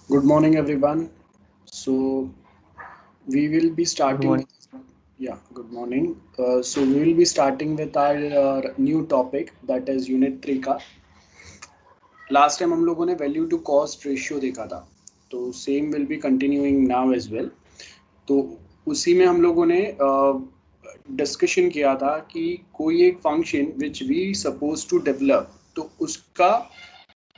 Good morning, everyone. So we will be Good starting. morning. Yeah, good morning. So we will be starting with our new topic that is Unit 3 का. Last time हम लोगों ने value to cost ratio देखा था, तो same will be continuing now as well. तो उसी में हम लोगों ने डिस्कशन किया था कि कोई एक function which we suppose to develop, तो उसका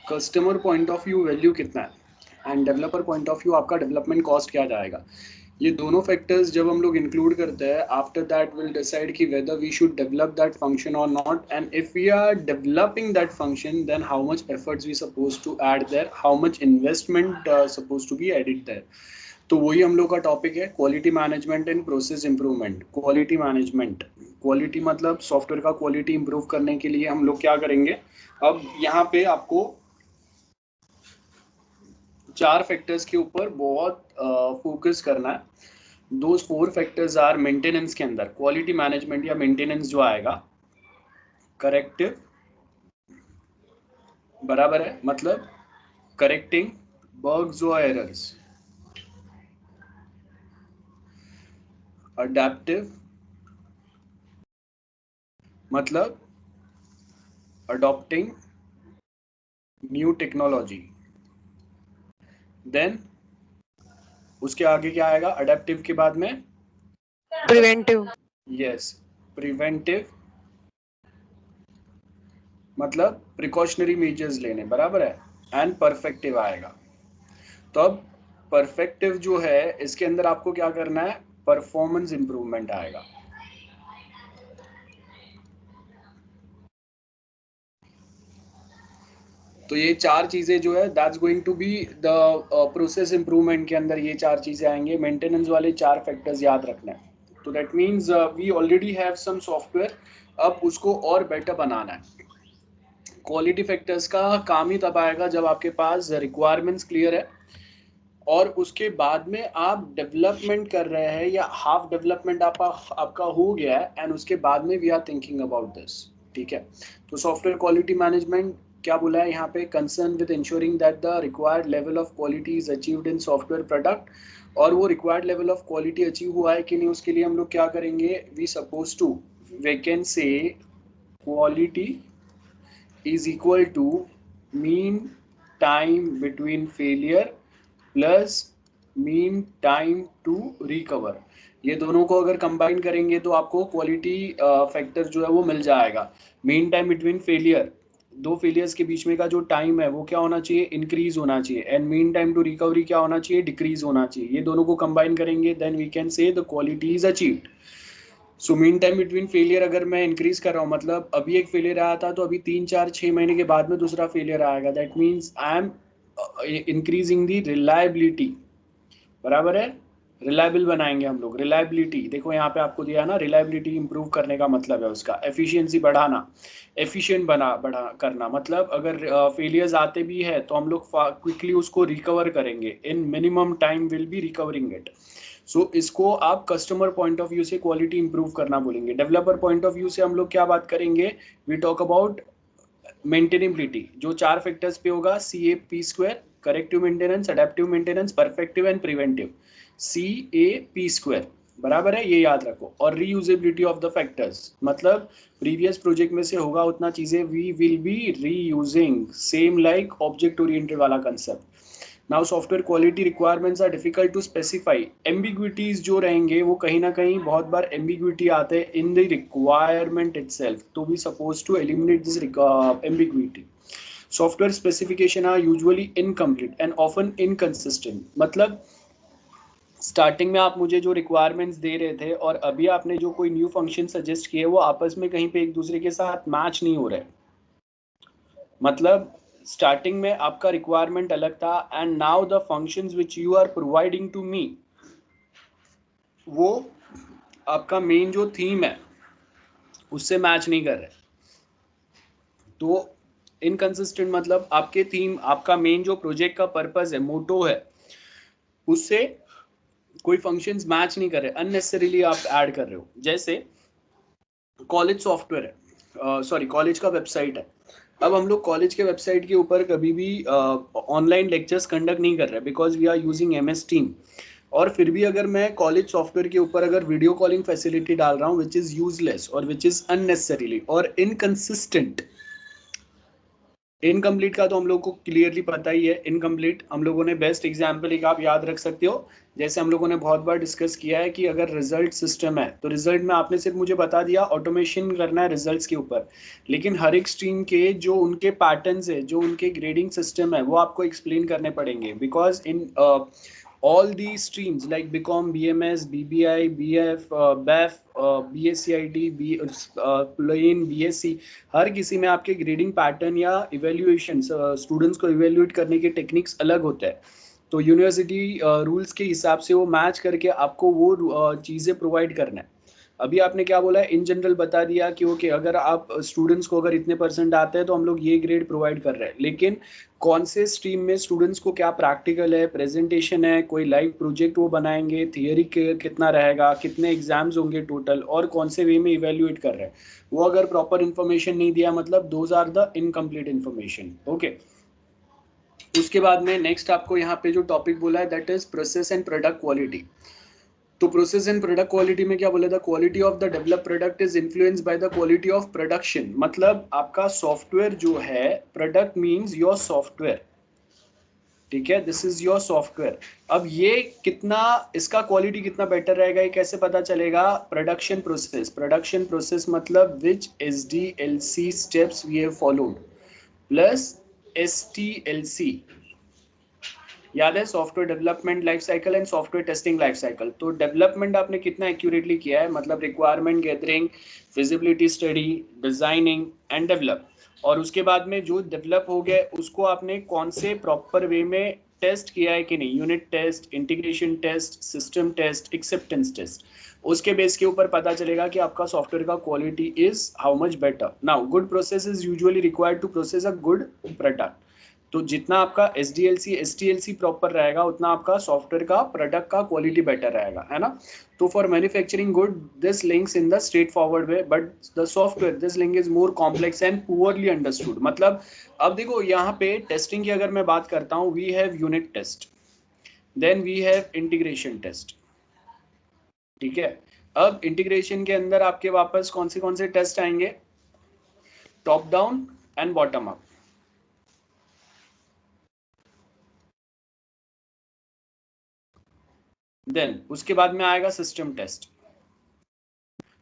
customer point of view value कितना है and developer point of view आपका डेवलपमेंट कॉस्ट क्या जाएगा. ये दोनों फैक्टर्स जब हम लोग इंक्लूड करते हैं, आफ्टर दैट विल डिसाइड कि whether we should develop that function or not, and if we are developing that function then how much efforts we suppose to add there, how much investment suppose to be added there. तो वही हम लोग का topic है, quality management and process improvement. Quality management, quality मतलब software का क्वालिटी improve करने के लिए हम लोग क्या करेंगे. अब यहाँ पे आपको चार फैक्टर्स के ऊपर बहुत फोकस करना है. दो फोर फैक्टर्स आर मेंटेनेंस के अंदर. क्वालिटी मैनेजमेंट या मेंटेनेंस जो आएगा, करेक्टिव बराबर है, मतलब करेक्टिंग बग्स और एरर्स. अडेप्टिव मतलब अडॉप्टिंग न्यू टेक्नोलॉजी. देन उसके आगे क्या आएगा अडेप्टिव के बाद में. प्रिवेंटिव. यस, प्रिवेंटिव मतलब प्रिकॉशनरी मेजर्स लेने, बराबर है. एंड परफेक्टिव आएगा. तो अब परफेक्टिव जो है इसके अंदर आपको क्या करना है, परफॉर्मेंस इंप्रूवमेंट आएगा. तो ये चार चीजें जो है that's going to be the process improvement के अंदर ये चार चीजें आएंगे. मेंटेनेंस वाले चार फैक्टर्स याद रखना है. तो that means we already have some software, अब उसको और बेटर बनाना है. क्वालिटी फैक्टर्स का काम ही तब आएगा जब आपके पास रिक्वायरमेंट्स क्लियर है और उसके बाद में आप डेवलपमेंट कर रहे हैं या हाफ डेवलपमेंट आपका हो गया है एंड उसके बाद में we are thinking about this. ठीक है. तो सॉफ्टवेयर क्वालिटी मैनेजमेंट क्या बोला है यहाँ पे, concern with ensuring that the required level of quality is achieved in software product. और वो required level of quality achieve हुआ है कि नहीं, उसके लिए हम लोग क्या करेंगे, we suppose to we can say quality is equal to mean time between failure plus mean time to recover. ये दोनों को अगर कंबाइन करेंगे तो आपको क्वालिटी फैक्टर जो है वो मिल जाएगा. मीन टाइम बिटवीन फेलियर, दो फेलियर्स के बीच में का जो टाइम है वो क्या होना चाहिए, इंक्रीज होना चाहिए. And mean time to recovery क्या होना चाहिए, डिक्रीज होना चाहिए. ये दोनों को कंबाइन करेंगे then we can say the quality is achieved. So mean time between failure अगर मैं इंक्रीज कर रहा हूँ, मतलब अभी एक फेलियर आया था तो अभी 3 4 6 महीने के बाद में दूसरा फेलियर आएगा, that means I am increasing the reliability. बराबर है, रिलायबल बनाएंगे हम लोग. रिलायबिलिटी देखो यहाँ पे आपको दिया ना, रिलायबिलिटी इंप्रूव करने का मतलब है उसका एफिशिएंसी बढ़ाना, एफिशिएंट बढ़ा करना. मतलब अगर फेलियर्स आते भी है तो हम लोग क्विकली उसको रिकवर करेंगे, in minimum time will be recovering it. So इसको आप कस्टमर पॉइंट ऑफ व्यू से क्वालिटी इंप्रूव करना बोलेंगे. डेवलपर पॉइंट ऑफ व्यू से हम लोग क्या बात करेंगे, वी टॉक अबाउट मेंटेनेबिलिटी. जो चार फैक्टर्स पे होगा, C A P square, corrective maintenance, adaptive maintenance, perfective and preventive. C A P square बराबर है, ये याद रखो. और रीयूजेबिलिटी ऑफ द फैक्टर्स मतलब प्रीवियस प्रोजेक्ट में से होगा उतना चीजें we will be reusing, same like object oriented वाला concept. Now software quality requirements are difficult to specify. Ambiguities जो रहेंगे वो कहीं ना कहीं बहुत बार एम्बिग्विटी आते हैं इन द रिक्वायरमेंट इटसेल्फ, तो we suppose to eliminate this ambiguity. Software specification are usually incomplete and often inconsistent. मतलब स्टार्टिंग में आप मुझे जो रिक्वायरमेंट्स दे रहे थे और अभी आपने जो कोई न्यू फंक्शन सजेस्ट किए वो आपस में कहीं पे एक दूसरे के साथ मैच नहीं हो रहे. मतलब स्टार्टिंग में आपका रिक्वायरमेंट अलग था and now the functions which you are providing to me, वो आपका मेन जो थीम है उससे मैच नहीं कर रहे. तो इनकंसिस्टेंट मतलब आपके थीम, आपका मेन जो प्रोजेक्ट का पर्पस है, मोटो है, उससे कोई फंक्शंस मैच नहीं कर रहे, अननेसेसरीली आप ऐड कर रहे हो. जैसे कॉलेज सॉफ्टवेयर है, सॉरी कॉलेज का वेबसाइट है, अब हम लोग कॉलेज के वेबसाइट के ऊपर कभी भी ऑनलाइन लेक्चर्स कंडक्ट नहीं कर रहे because we are using MS team. और फिर भी अगर मैं कॉलेज सॉफ्टवेयर के ऊपर अगर वीडियो कॉलिंग फैसिलिटी डाल रहा हूँ विच इज़ यूजलेस और विच इज़ अननेसेसरीली और इनकंसिस्टेंट। इनकम्प्लीट का तो हम लोग को क्लियरली पता ही है। इनकम्प्लीट हम लोगों ने बेस्ट एग्जाम्पल एक आप याद रख सकते हो, जैसे हम लोगों ने बहुत बार डिस्कस किया है कि अगर रिजल्ट सिस्टम है तो रिजल्ट में आपने सिर्फ मुझे बता दिया ऑटोमेशन करना है रिजल्ट्स के ऊपर, लेकिन हर एक स्ट्रीम के जो उनके पैटर्न्स है, जो उनके ग्रेडिंग सिस्टम है, वो आपको एक्सप्लेन करने पड़ेंगे because in all these streams like BCom, BMS, BBI, BF, BEF, BSCIT, plain BSc, हर किसी में आपके ग्रेडिंग पैटर्न या इवेल्युएशन स्टूडेंट्स को इवेल्युएट करने के टेक्निक्स अलग होते हैं। तो यूनिवर्सिटी रूल्स के हिसाब से वो मैच करके आपको वो चीज़ें प्रोवाइड करना है। अभी आपने क्या बोला, इन जनरल बता दिया कि ओके अगर आप स्टूडेंट्स को अगर इतने परसेंट आते हैं तो हम लोग ये ग्रेड प्रोवाइड कर रहे हैं, लेकिन कौन से स्ट्रीम में स्टूडेंट्स को क्या प्रैक्टिकल है, प्रेजेंटेशन है, कोई लाइव प्रोजेक्ट वो बनाएंगे, थियरी कितना रहेगा, कितने एग्जाम्स होंगे टोटल, और कौन से वे में इवेल्युएट कर रहे हैं, वो अगर प्रॉपर इन्फॉर्मेशन नहीं दिया मतलब those are the incomplete information. Okay, उसके बाद में नेक्स्ट आपको यहाँ पे जो टॉपिक बोला है that is process and product quality. तो प्रोसेस एंड प्रोडक्ट क्वालिटी में क्या बोला था, quality of the develop product is influenced by the quality of production. मतलब आपका सॉफ्टवेयर जो है, प्रोडक्ट मींस योर सॉफ्टवेयर, ठीक है, दिस इज योर सॉफ्टवेयर। अब ये कितना, इसका क्वालिटी कितना बेटर रहेगा, ये कैसे पता चलेगा? Production process. प्रोडक्शन प्रोसेस मतलब which SDLC steps we have followed plus STLC, याद है, software development life cycle and software testing life cycle. तो डेवलपमेंट आपने कितना एक्यूरेटली किया है, मतलब requirement gathering, feasibility study, designing and develop, और उसके बाद में जो डेवलप हो गया उसको आपने कौन से प्रॉपर वे में टेस्ट किया है कि नहीं, unit test, integration test, system test, acceptance test, उसके बेस के ऊपर पता चलेगा कि आपका सॉफ्टवेयर का quality is how much better. Now good process is usually required to process a good product. तो जितना आपका SDLC STLC प्रॉपर रहेगा उतना आपका सॉफ्टवेयर का प्रोडक्ट का क्वालिटी बेटर रहेगा, है ना। तो for manufacturing good this links in the straight forward way, but the software this link is more complex and poorly understood. मतलब अब देखो यहाँ पे टेस्टिंग की अगर मैं बात करता हूँ, we have unit test, then we have integration test, ठीक है। अब इंटीग्रेशन के अंदर आपके वापस कौन से टेस्ट आएंगे, top down and bottom up. Then उसके बाद में आएगा सिस्टम टेस्ट।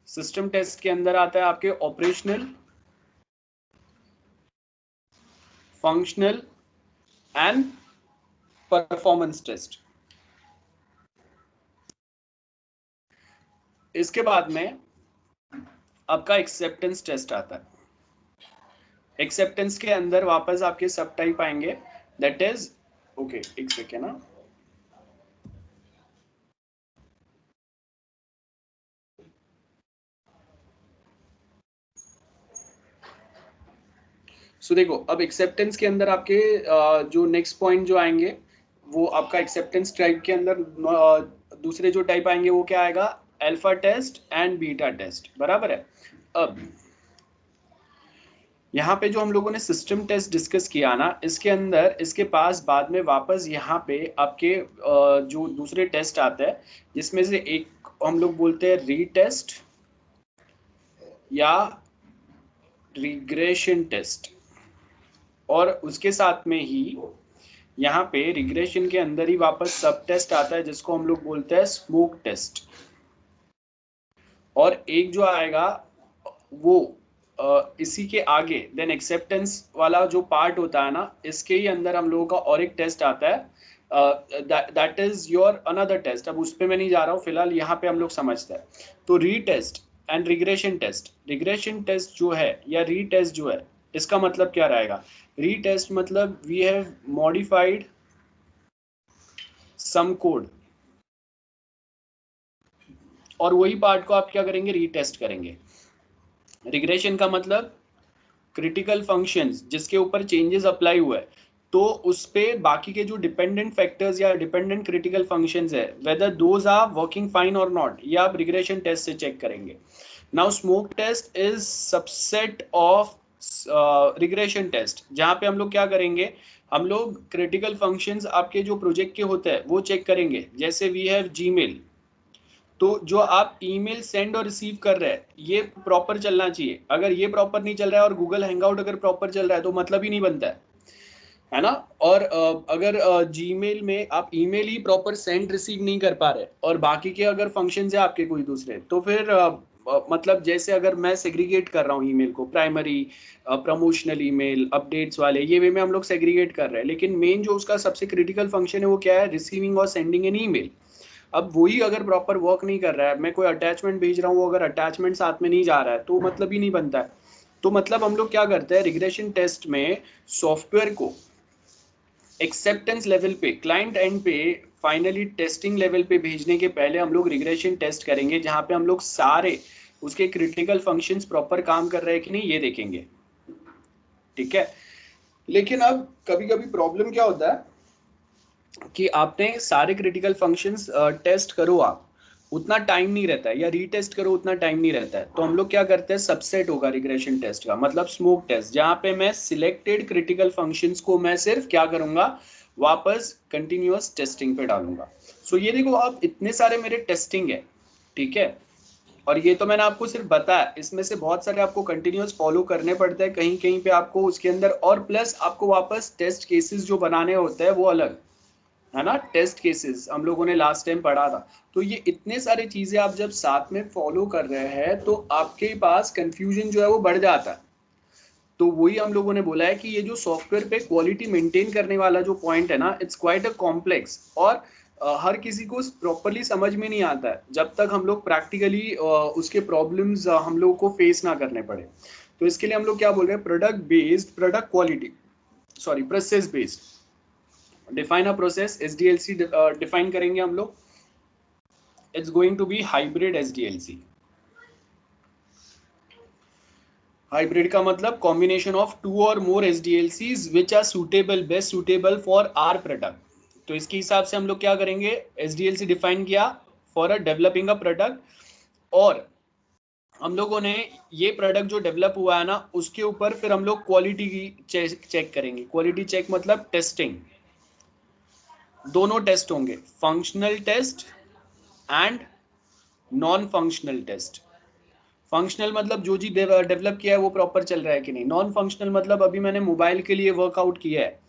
सिस्टम टेस्ट के अंदर आता है आपके operational, functional and performance test. इसके बाद में आपका एक्सेप्टेंस टेस्ट आता है। एक्सेप्टेंस के अंदर वापस आपके सब टाइप आएंगे, दैट इज ओके, एक सेकेंड ना, सो देखो अब एक्सेप्टेंस के अंदर आपके जो नेक्स्ट पॉइंट जो आएंगे वो आपका एक्सेप्टेंस टाइप के अंदर दूसरे जो टाइप आएंगे वो क्या आएगा, alpha test and beta test, बराबर है। अब यहाँ पे जो हम लोगों ने सिस्टम टेस्ट डिस्कस किया ना, इसके अंदर इसके पास बाद में वापस यहाँ पे आपके जो दूसरे टेस्ट आते हैं, जिसमें से एक हम लोग बोलते हैं रीटेस्ट या रिग्रेशन टेस्ट, और उसके साथ में ही यहाँ पे रिग्रेशन के अंदर ही वापस सब टेस्ट आता है जिसको हम लोग बोलते हैं स्मोक टेस्ट। और एक जो आएगा वो इसी के आगे देन एक्सेप्टेंस वाला जो पार्ट होता है ना, इसके ही अंदर हम लोगों का और एक टेस्ट आता है, that is your another test. अब उस पर मैं नहीं जा रहा हूँ फिलहाल, यहाँ पे हम लोग समझते हैं। तो retest and regression test, regression test जो है या रीटेस्ट जो है, इसका मतलब क्या रहेगा, रीटेस्ट मतलब we have modified some code, और वही पार्ट को आप क्या करेंगे, रीटेस्ट करेंगे। रिग्रेशन का मतलब क्रिटिकल फंक्शंस जिसके ऊपर चेंजेस अप्लाई हुआ है, तो उस पे बाकी के जो डिपेंडेंट फैक्टर्स या डिपेंडेंट क्रिटिकल फंक्शंस है, whether those are working fine और नॉट, ये आप रिग्रेशन टेस्ट से चेक करेंगे। Now smoke test is subset of regression test, जहाँ पे हम लोग क्या करेंगे, हम लोग क्रिटिकल फंक्शंस आपके जो प्रोजेक्ट के होते हैं वो चेक करेंगे। जैसे वी हैव जीमेल, तो जो आप ईमेल सेंड और रिसीव कर रहे हैं ये प्रॉपर चलना चाहिए। अगर ये प्रॉपर नहीं चल रहा है और गूगल हैंगआउट अगर प्रॉपर चल रहा है तो मतलब ही नहीं बनता है ना। और अगर जीमेल में आप ईमेल ही प्रॉपर सेंड रिसीव नहीं कर पा रहे और बाकी के अगर फंक्शंस है आपके कोई दूसरे, तो फिर मतलब जैसे अगर मैं सेग्रीगेट कर रहा हूँ ईमेल को, प्राइमरी, प्रमोशनल ईमेल, अपडेट्स वाले, ये वे में हम लोग सेग्रीगेट कर रहे हैं, लेकिन मेन जो उसका सबसे क्रिटिकल फंक्शन है वो क्या है, रिसीविंग और सेंडिंग एन ईमेल। अब वही अगर प्रॉपर वर्क नहीं कर रहा है, मैं कोई अटैचमेंट भेज रहा हूँ, वो अगर अटैचमेंट साथ में नहीं जा रहा है तो मतलब ही नहीं बनता है। तो मतलब हम लोग क्या करते हैं रिग्रेशन टेस्ट में, सॉफ्टवेयर को एक्सेप्टेंस लेवल पे, क्लाइंट एंड पे, फाइनली टेस्टिंग लेवल पे भेजने के पहले हम लोग रिग्रेशन टेस्ट करेंगे, जहां पे हम लोग सारे उसके क्रिटिकल फंक्शंस प्रॉपर काम कर रहे हैं कि नहीं ये देखेंगे। ठीक है। लेकिन अब कभी कभी प्रॉब्लम क्या होता है कि आपने सारे क्रिटिकल फंक्शंस टेस्ट करो, आप उतना टाइम नहीं रहता है, या रीटेस्ट करो उतना टाइम नहीं रहता है, तो हम लोग क्या करते हैं, सबसेट होगा रिग्रेशन टेस्ट का, मतलब स्मोक टेस्ट, जहां पे मैं सिलेक्टेड क्रिटिकल फंक्शंस को मैं सिर्फ क्या करूंगा, वापस कंटिन्यूअस टेस्टिंग पे डालूंगा। सो ये देखो आप, इतने सारे मेरे टेस्टिंग है, ठीक है। और ये तो मैंने आपको सिर्फ बताया, इसमें से बहुत सारे आपको कंटिन्यूअस फॉलो करने पड़ते हैं, कहीं कहीं पे आपको उसके अंदर, और प्लस आपको वापस टेस्ट केसेस जो बनाने होते हैं वो अलग है ना, टेस्ट केसेस हम लोगों ने लास्ट टाइम पढ़ा था। तो ये इतने सारी चीजें आप जब साथ में फॉलो कर रहे हैं तो आपके पास कंफ्यूजन जो है वो बढ़ जाता है। तो वही हम लोगों ने बोला है कि ये जो सॉफ्टवेयर पे क्वालिटी मेंटेन करने वाला जो पॉइंट है ना, इट्स क्वाइट अ कॉम्प्लेक्स, और हर किसी को प्रॉपरली समझ में नहीं आता है जब तक हम लोग प्रैक्टिकली उसके प्रॉब्लम्स हम लोग को फेस ना करने पड़े। तो इसके लिए हम लोग क्या बोल रहे हैं, product based, product quality, sorry process based, define a process, SDLC define करेंगे हम लोग। It's going to be hybrid SDLC. Hybrid का मतलब combination of two or more SDLCs which are suitable, best suitable for our product. तो इसके हिसाब से हम लोग क्या करेंगे, एसडीएलसी डिफाइन किया for a developing a product, और हम लोगों ने ये प्रोडक्ट जो डेवलप हुआ है ना उसके ऊपर फिर हम लोग क्वालिटी की चेक करेंगे। क्वालिटी चेक मतलब टेस्टिंग, दोनों टेस्ट होंगे, functional test and non functional test. Functional मतलब जो जी डेवलप किया है वो प्रॉपर चल रहा है कि नहीं। नॉन फंक्शनल मतलब अभी मैंने मोबाइल के लिए वर्कआउट किया है,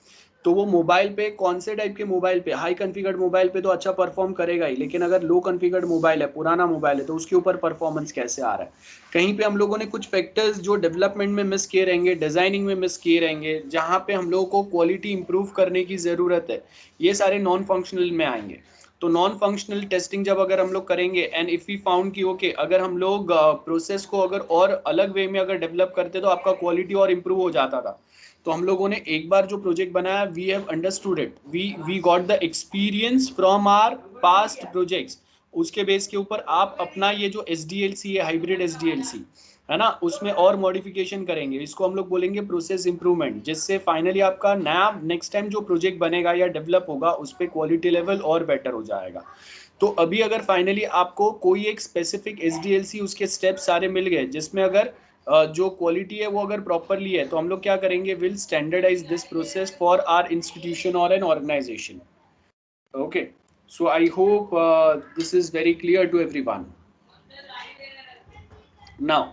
तो वो मोबाइल पे कौन से टाइप के मोबाइल पे, हाई कॉन्फ़िगर्ड मोबाइल पे तो अच्छा परफॉर्म करेगा ही, लेकिन अगर लो कॉन्फ़िगर्ड मोबाइल है, पुराना मोबाइल है, तो उसके ऊपर परफॉर्मेंस कैसे आ रहा है। कहीं पे हम लोगों ने कुछ फैक्टर्स जो डेवलपमेंट में मिस किए रहेंगे, डिजाइनिंग में मिस किए रहेंगे, जहां पे हम लोगों को क्वालिटी इंप्रूव करने की जरूरत है, ये सारे नॉन फंक्शनल में आएंगे। तो नॉन फंक्शनल टेस्टिंग जब अगर हम लोग करेंगे एंड इफ वी फाउंड कि ओके अगर हम लोग प्रोसेस को अगर और अलग वे में अगर डेवलप करते तो आपका क्वालिटी और इम्प्रूव हो जाता था। तो हम लोगों ने एक बार जो प्रोजेक्ट बनाया, we have understood it, we got the experience from our past projects, उसके बेस के ऊपर आप अपना ये जो एस डी एल सी है, hybrid S D L C है ना, उसमें और मॉडिफिकेशन करेंगे, इसको हम लोग बोलेंगे प्रोसेस इंप्रूवमेंट, जिससे फाइनली आपका नया नेक्स्ट टाइम जो प्रोजेक्ट बनेगा या डेवलप होगा उस पर क्वालिटी लेवल और बेटर हो जाएगा। तो अभी अगर फाइनली आपको कोई एक specific S D L C उसके स्टेप्स सारे मिल गए, जिसमें अगर जो क्वालिटी है वो अगर प्रॉपरली है, तो हम लोग क्या करेंगे, will standardize this process for our institution or an organization. Okay, so I hope this is very clear to everyone. Now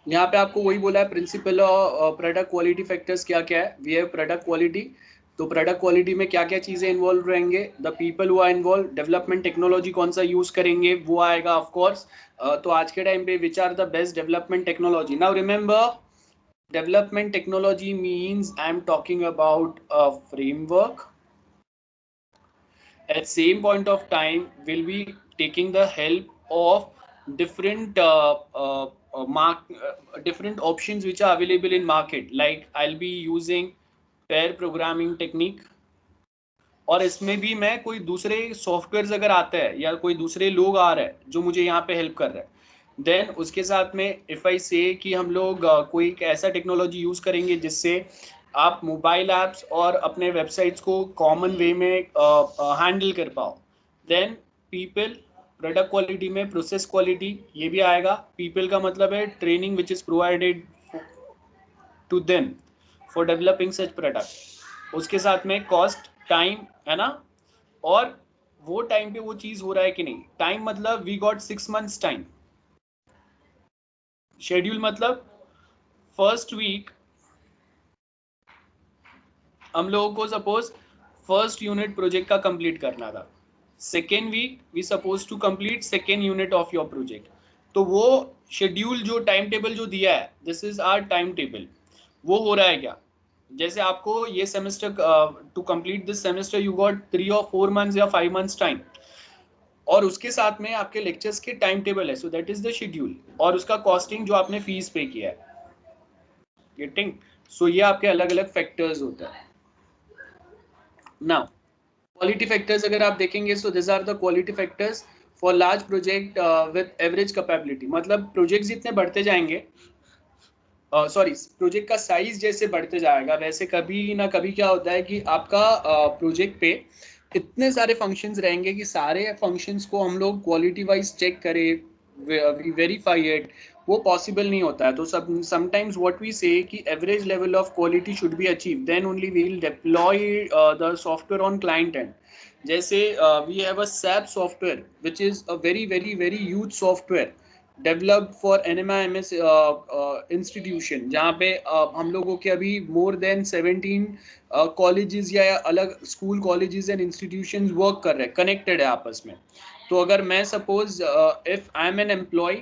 यहाँ पे आपको वही बोला है प्रिंसिपल प्रोडक्ट क्वालिटी फैक्टर्स क्या क्या है। वी हैव प्रोडक्ट क्वालिटी, तो प्रोडक्ट क्वालिटी में क्या क्या चीजें इन्वॉल्व रहेंगे, the people who are involved, development technology कौन सा यूज करेंगे वो आएगा ऑफ कोर्स। तो आज के टाइम पे which are the best development technology. Now remember, development technology means I'm talking about a framework. At same point of time will be taking the help of different different options which are available in market, like I'll be using pair programming technique, और इसमें भी मैं कोई दूसरे software अगर आते हैं या कोई दूसरे लोग आ रहे हैं जो मुझे यहाँ पे हेल्प कर रहे हैं, देन उसके साथ में इफ आई से कि हम लोग कोई एक ऐसा टेक्नोलॉजी यूज करेंगे जिससे आप मोबाइल ऐप्स और अपने वेबसाइट्स को कॉमन वे में हैंडल कर पाओ, देन पीपल, प्रोडक्ट क्वालिटी में प्रोसेस क्वालिटी ये भी आएगा। पीपल का मतलब है training which is provided to them for developing such product. उसके साथ में कॉस्ट, टाइम, है ना, और वो टाइम पे वो चीज हो रहा है कि नहीं. टाइम मतलब we got 6 months time. Schedule मतलब फर्स्ट वीक हम लोगों को सपोज फर्स्ट यूनिट प्रोजेक्ट का कंप्लीट करना था. Second week we suppose to complete second unit of your project. तो वो शेड्यूल जो टाइम टेबल जो दिया है, this is our time table, वो हो रहा है क्या. जैसे आपको ये semester to complete this semester you got 3 or 4 months या 5 months टाइम, और उसके साथ में आपके लेक्चर्स के टाइम टेबल है, so that is the schedule, और उसका कॉस्टिंग जो आपने फीस पे किया है. गेटिंग. सो ये आपके अलग अलग फैक्टर्स होता है. नाउ क्वालिटी फैक्टर्स अगर आप देखेंगे, so this are the quality factors for large project with average capability. मतलब प्रोजेक्ट जितने बढ़ते जाएंगे, सॉरी प्रोजेक्ट का साइज जैसे बढ़ते जाएगा, वैसे कभी ना कभी क्या होता है कि आपका प्रोजेक्ट पे इतने सारे फंक्शंस रहेंगे कि सारे फंक्शंस को हम लोग क्वालिटी वाइज चेक करें, वेरीफाई इट, वो पॉसिबल नहीं होता है. तो समटाइम्स व्हाट वी से कि average level of quality should be achieve, then only we will deploy the software on client end. जैसे we have a SAP software which is a very very very huge software developed for NMIMS institution, जहाँ पे हम लोगों के अभी more than 17 colleges या अलग school colleges and institutions work कर रहे हैं, कनेक्टेड है आपस में. तो अगर मैं suppose if I am an employ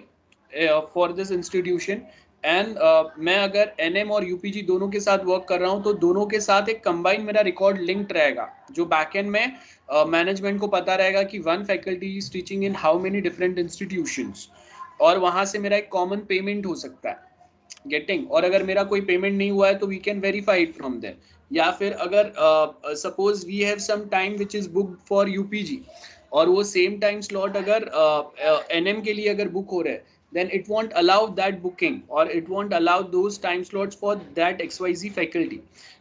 for this institution and मैं अगर NM और UPG दोनों के साथ वर्क कर रहा हूँ, तो दोनों के साथ एक कंबाइन मेरा रिकॉर्ड लिंक्ड रहेगा, जो बैकएंड में मैनेजमेंट को पता रहेगा कि one faculty is teaching in how many different institutions, और वहां से मेरा एक कॉमन पेमेंट हो सकता है. गेटिंग. और अगर मेरा कोई पेमेंट नहीं हुआ है तो we can verify it from there. या फिर अगर suppose we have some time which is booked for UPG, और वो सेम टाइम स्लॉट अगर NM के लिए अगर बुक हो रहा है, then it won't allow that booking or it won't allow those time slots for that XYZ faculty.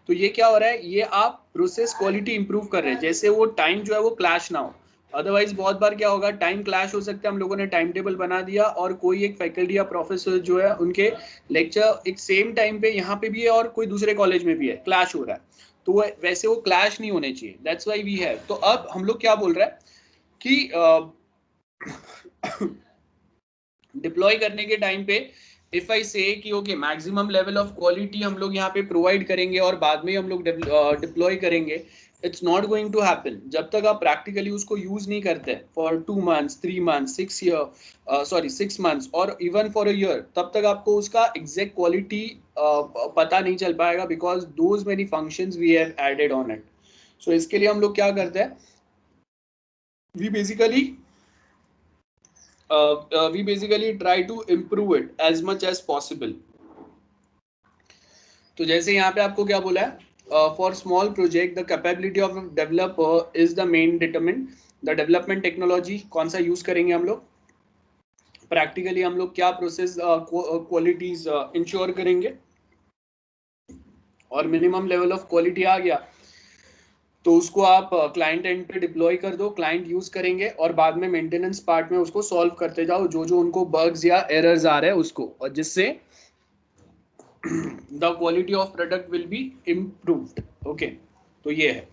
तो ये क्या हो रहा है, ये आप प्रोसेस क्वालिटी इंप्रूव कर रहे हैं, जैसे वो टाइम जो है वो क्लैश ना हो. अदरवाइज बहुत बार क्या होगा, टाइम क्लैश हो सकता है. हम लोगों ने टाइम टेबल बना दिया और कोई एक फैकल्टी या प्रोफेसर जो है उनके लेक्चर एक सेम टाइम पे यहाँ पे भी है और कोई दूसरे कॉलेज में भी है, क्लैश हो रहा है. तो वैसे वो क्लैश नहीं होने चाहिए. That's why we have. तो अब हम लोग क्या बोल रहे हैं कि डिप्लॉय करने के टाइम पे इफ आई से कि okay maximum level of quality हम लोग यहाँ पे प्रोवाइड करेंगे और बाद में हम लोग डिप्लॉय करेंगे, it's not going to happen. जब तक आप प्रैक्टिकली उसको यूज नहीं करते फॉर 2 months 3 months 6 months और इवन फॉर अ ईयर, तब तक आपको उसका एग्जैक्ट क्वालिटी पता नहीं चल पाएगा, because those many functions we have added on it. So इसके लिए हम लोग क्या करते हैं, we basically try to improve it as much as possible. तो जैसे यहाँ पे आपको क्या बोला है, for small project the capability of developer is the main determine. The development technology कौन सा यूज करेंगे हम लोग, प्रैक्टिकली हम लोग क्या प्रोसेस क्वालिटीज इंश्योर करेंगे, और मिनिमम लेवल ऑफ क्वालिटी आ गया तो उसको आप क्लाइंट एंड पे डिप्लॉय कर दो, क्लाइंट यूज करेंगे और बाद में मेंटेनेंस पार्ट में उसको सॉल्व करते जाओ जो जो उनको बग्स या एरर्स आ रहे हैं उसको, और जिससे the quality of product will be improved. Okay, तो ये है.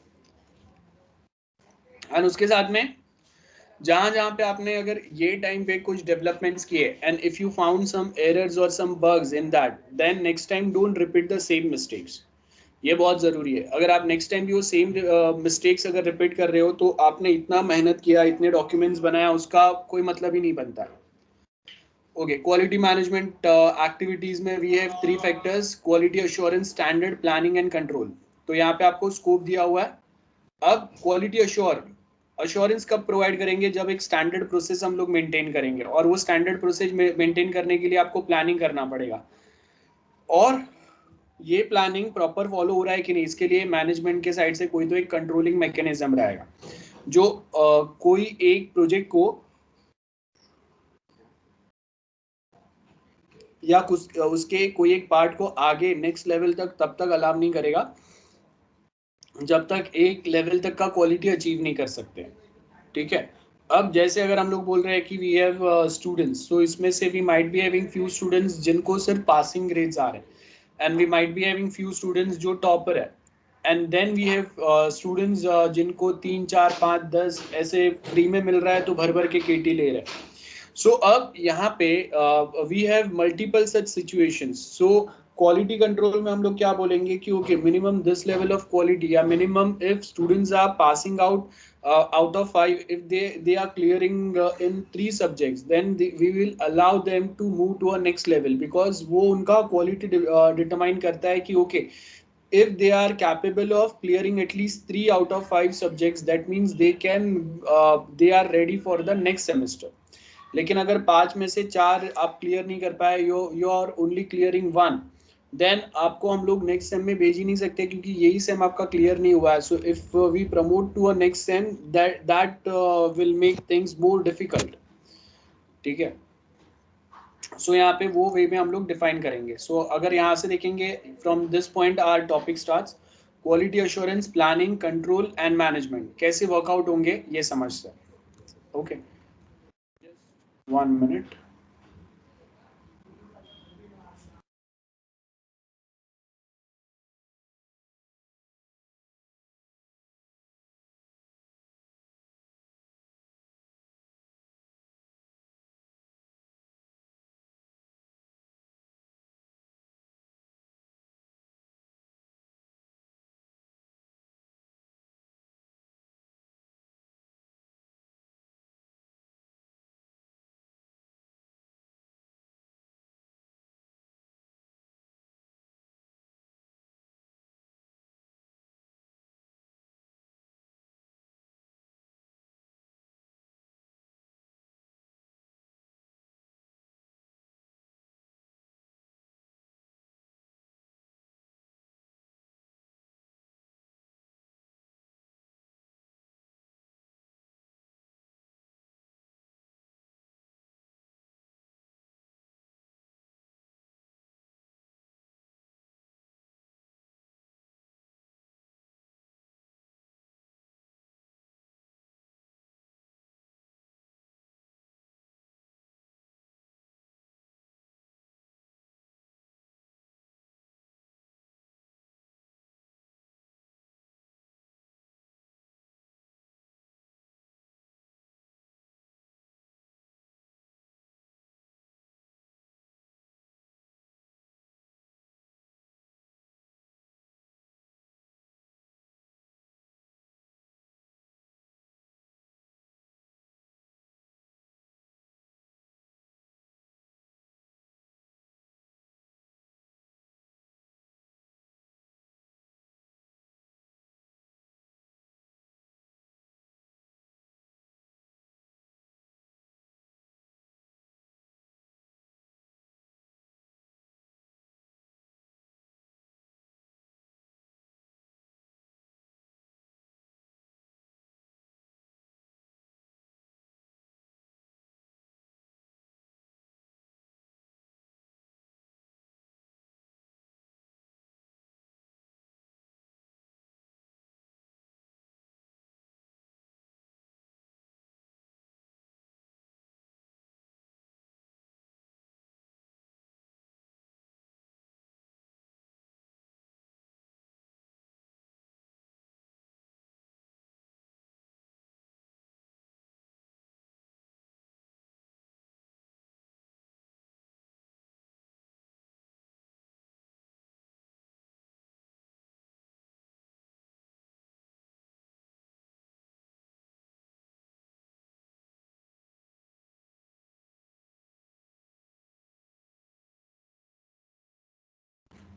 एंड उसके साथ में जहां जहां पे आपने अगर ये टाइम पे कुछ डेवलपमेंट्स किए and if you found some errors or some bugs in that, then next time don't repeat the same mistakes. ये बहुत ज़रूरी है. अगर आप नेक्स्ट टाइम भी वो सेम मिस्टेक्स अगर रिपीट कर रहे हो तो आपने इतना मेहनत किया, इतने डॉक्यूमेंट्स बनाया, उसका कोई मतलब ही नहीं बनता. ओके, क्वालिटी मैनेजमेंट एक्टिविटीज़ में we have 3 factors, quality assurance, standard, planning and control. तो यहाँ पे आपको स्कोप दिया हुआ है. अब क्वालिटी अश्योरेंस कब प्रोवाइड करेंगे, जब एक स्टैंडर्ड प्रोसेस हम लोग मेंटेन करेंगे, और वो स्टैंडर्ड प्रोसेस मेंटेन करने के लिए आपको प्लानिंग करना पड़ेगा. और ये प्लानिंग प्रॉपर फॉलो हो रहा है कि नहीं, इसके लिए मैनेजमेंट के साइड से कोई तो एक कंट्रोलिंग मैकेनिज्म रहेगा, जो कोई एक प्रोजेक्ट को या कुछ उसके कोई एक पार्ट को आगे नेक्स्ट लेवल तक तब तक अलाउ नहीं करेगा जब तक एक लेवल तक का क्वालिटी अचीव नहीं कर सकते. ठीक है. अब जैसे अगर हम लोग बोल रहे हैं कि वी हैव स्टूडेंट्स, तो इसमें से we might be having few students जिनको सिर्फ पासिंग ग्रेड्स आ रहे हैं, and we might be having few students जो topper है, and then we have students जिनको 3 4 5 10 ऐसे फ्री में मिल रहा है तो भर भर के केटी ले रहे हैं. So अब यहाँ पे we have multiple such situations. So quality control में हम लोग क्या बोलेंगे कि okay minimum this level of quality या minimum if students are passing out out of 5, if they are clearing in 3 subjects, then we will allow them to move to a next level, because वो उनका quality determine करता है कि okay, if they are capable of clearing at least 3 out of 5 subjects, that means they are ready for the next semester. लेकिन अगर 5 में से 4 आप क्लियर नहीं कर पाए, you are only clearing 1, then आपको हम लोग नेक्स्ट सेम में भेज ही नहीं सकते, क्योंकि यही सेम आपका क्लियर नहीं हुआ है. So if we promote to a next sem, that will make things more difficult. ठीक है. सो यहाँ पे वो वे में हम लोग डिफाइन करेंगे. सो अगर यहाँ से देखेंगे, from this point our topic starts. Quality assurance, planning, control and management कैसे वर्कआउट होंगे ये समझते हैं. Okay, 1 minute.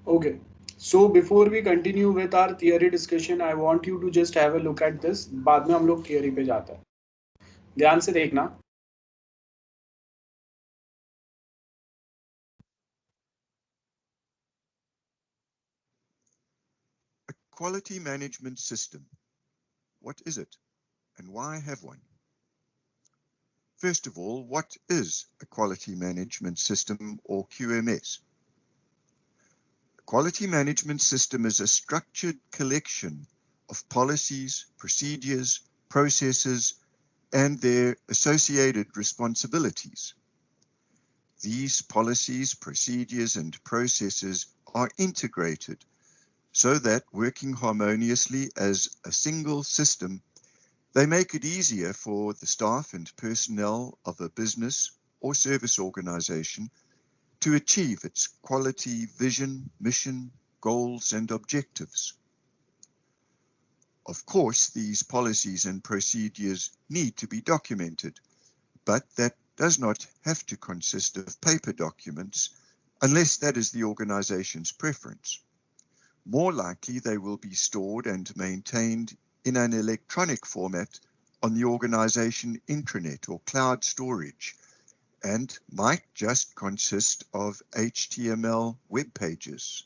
Okay. So before we continue with our theory discussion, I want you to just have a look at this. बाद में हम लोग theory पे जाते हैं. ध्यान से देखना. A quality management system. What is it and why have one? First of all, what is a quality management system or QMS? A quality management system is a structured collection of policies, procedures, processes, and their associated responsibilities. These policies, procedures, and processes are integrated so that, working harmoniously as a single system, they make it easier for the staff and personnel of a business or service organization to achieve its quality vision, mission, goals, and objectives. Of course, these policies and procedures need to be documented, but that does not have to consist of paper documents unless that is the organization's preference. More likely, they will be stored and maintained in an electronic format on the organization intranet or cloud storage, and might just consist of HTML web pages.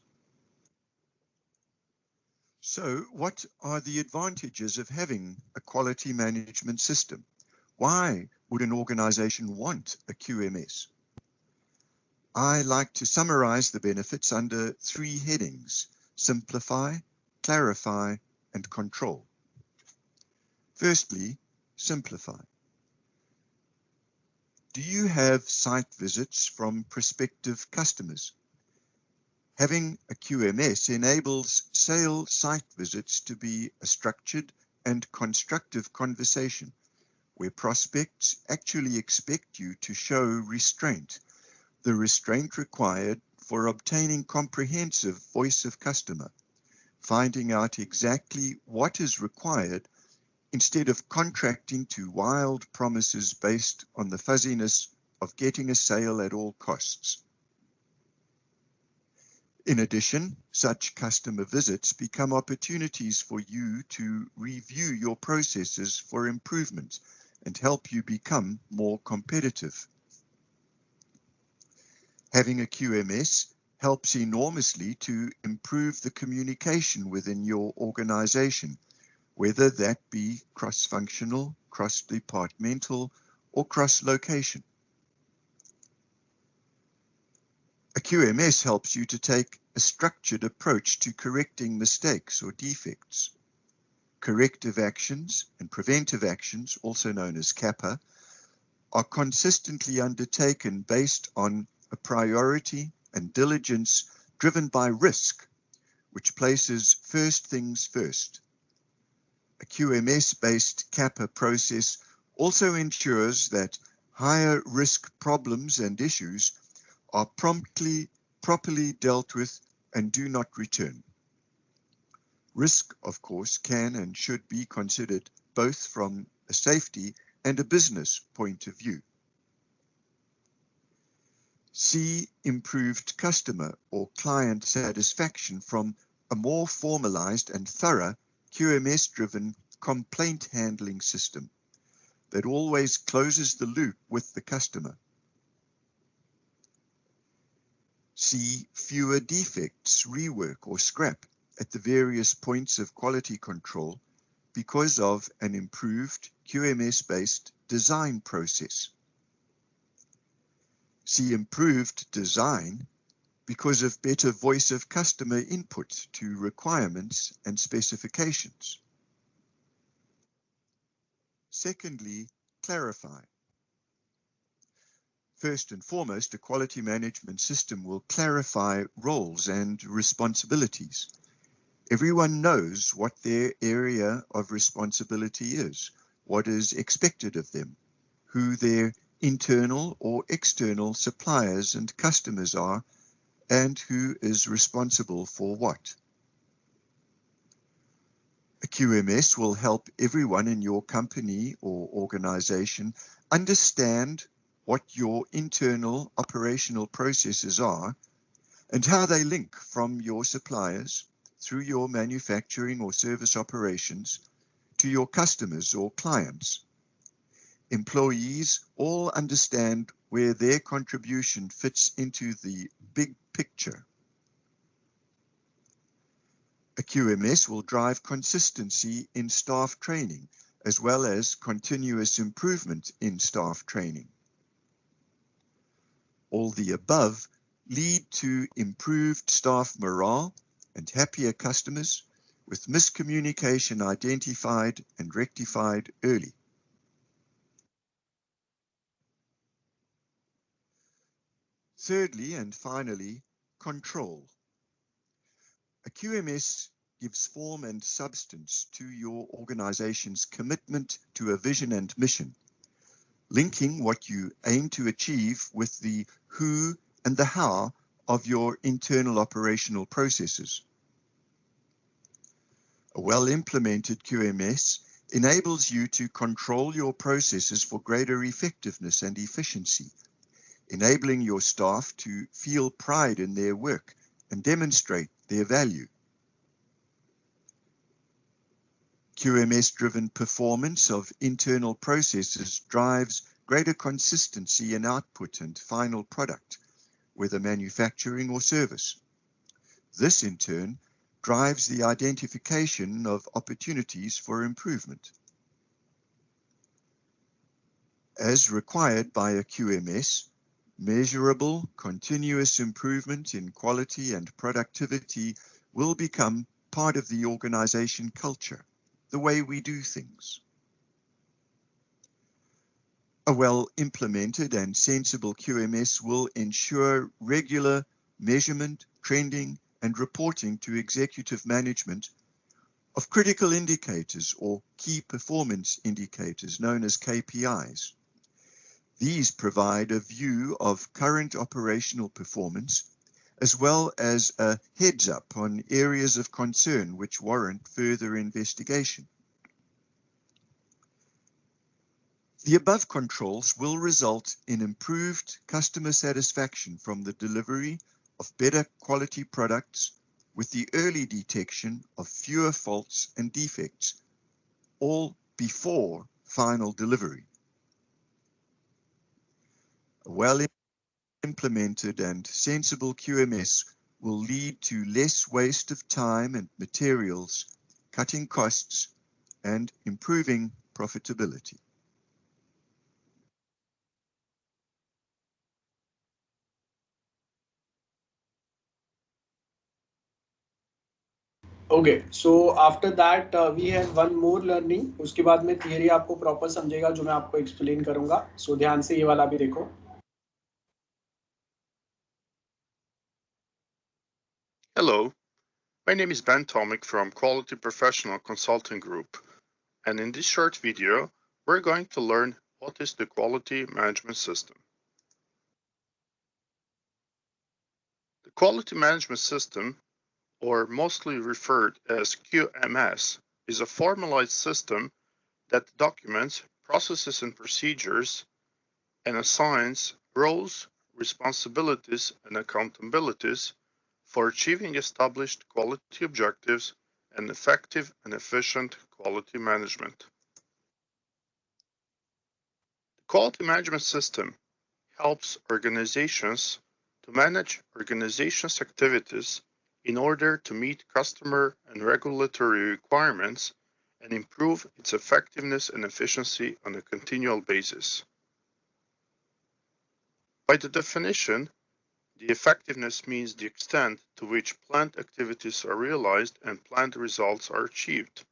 So, what are the advantages of having a quality management system? Why would an organization want a QMS? I like to summarize the benefits under 3 headings: simplify, clarify, and control. Firstly, simplify. Do you have site visits from prospective customers? Having a QMS enables sale site visits to be a structured and constructive conversation where prospects actually expect you to show restraint, the restraint required for obtaining comprehensive voice of customer, finding out exactly what is required instead of contracting to wild promises based on the fuzziness of getting a sale at all costs. In addition, such customer visits become opportunities for you to review your processes for improvement and help you become more competitive. Having a QMS helps enormously to improve the communication within your organization, whether that be cross-functional, cross-departmental, or cross-location. A QMS helps you to take a structured approach to correcting mistakes or defects. Corrective actions and preventive actions, also known as CAPA, are consistently undertaken based on a priority and diligence driven by risk, which places first things first. A QMS-based CAPA process also ensures that higher risk problems and issues are properly dealt with and do not return. Risk, of course, can and should be considered both from a safety and a business point of view. See improved customer or client satisfaction from a more formalized and thorough QMS-driven complaint handling system that always closes the loop with the customer. See fewer defects, rework, or scrap at the various points of quality control because of an improved QMS-based design process. See improved design because of better voice of customer input to requirements and specifications. Secondly, clarify. First and foremost, a quality management system will clarify roles and responsibilities. Everyone knows what their area of responsibility is, what is expected of them, who their internal or external suppliers and customers are, and who is responsible for what. A QMS will help everyone in your company or organization understand what your internal operational processes are and how they link from your suppliers through your manufacturing or service operations to your customers or clients. Employees all understand where their contribution fits into the big picture. A QMS will drive consistency in staff training as well as continuous improvement in staff training. All the above lead to improved staff morale and happier customers with miscommunication identified and rectified early. Thirdly and finally, control. A QMS gives form and substance to your organization's commitment to a vision and mission, linking what you aim to achieve with the who and the how of your internal operational processes. A well-implemented QMS enables you to control your processes for greater effectiveness and efficiency, enabling your staff to feel pride in their work and demonstrate their value. QMS-driven performance of internal processes drives greater consistency in output and final product, whether manufacturing or service. This, in turn, drives the identification of opportunities for improvement. As required by a QMS, measurable, continuous improvement in quality and productivity will become part of the organization culture, the way we do things. A well-implemented and sensible QMS will ensure regular measurement, trending, and reporting to executive management of critical indicators or key performance indicators known as KPIs. These provide a view of current operational performance, as well as a heads up on areas of concern which warrant further investigation. The above controls will result in improved customer satisfaction from the delivery of better quality products with the early detection of fewer faults and defects, all before final delivery. A well-implemented and sensible QMS will lead to less waste of time and materials, cutting costs, and improving profitability. Okay, so after that we have one more learning. उसके बाद में theory आपको proper समझेगा जो मैं आपको explain करूंगा. सो ध्यान से ये वाला भी देखो. Hello, my name is Ben Tomic from Quality Professional Consulting Group, and in this short video, we're going to learn what is the Quality Management System. The Quality Management System, or mostly referred as QMS, is a formalized system that documents processes and procedures and assigns roles, responsibilities, and accountabilities for achieving established quality objectives and effective and efficient quality management. The quality management system helps organizations to manage organizations' activities in order to meet customer and regulatory requirements and improve its effectiveness and efficiency on a continual basis. By the definition, the effectiveness means the extent to which planned activities are realized and planned results are achieved.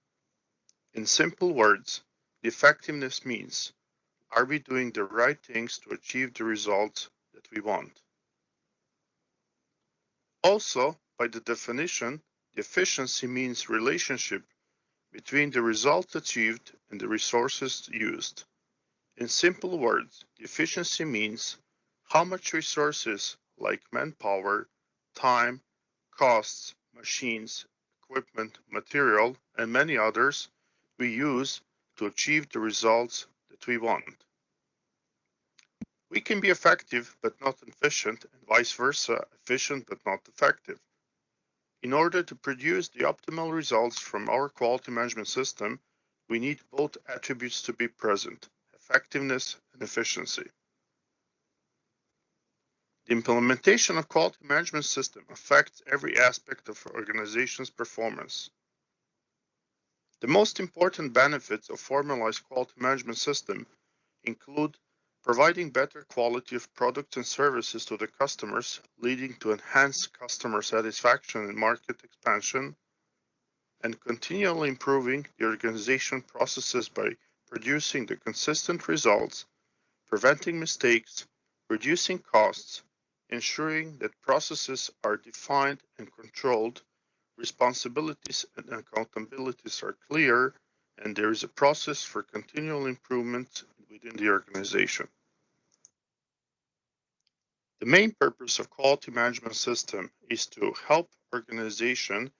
In simple words, the effectiveness means, are we doing the right things to achieve the results that we want? Also, by the definition, the efficiency means relationship between the results achieved and the resources used. In simple words, the efficiency means how much resources like manpower, time, costs, machines, equipment, material, and many others we use to achieve the results that we want. We can be effective but not efficient, and vice versa, efficient but not effective. In order to produce the optimal results from our quality management system, we need both attributes to be present, effectiveness and efficiency. The implementation of quality management system affects every aspect of an organization's performance. The most important benefits of formalized quality management system include providing better quality of products and services to the customers, leading to enhanced customer satisfaction and market expansion, and continually improving the organization processes by producing the consistent results, preventing mistakes, reducing costs, ensuring that processes are defined and controlled, responsibilities and accountabilities are clear, and there is a process for continual improvement within the organization. The main purpose of quality management system is to help organization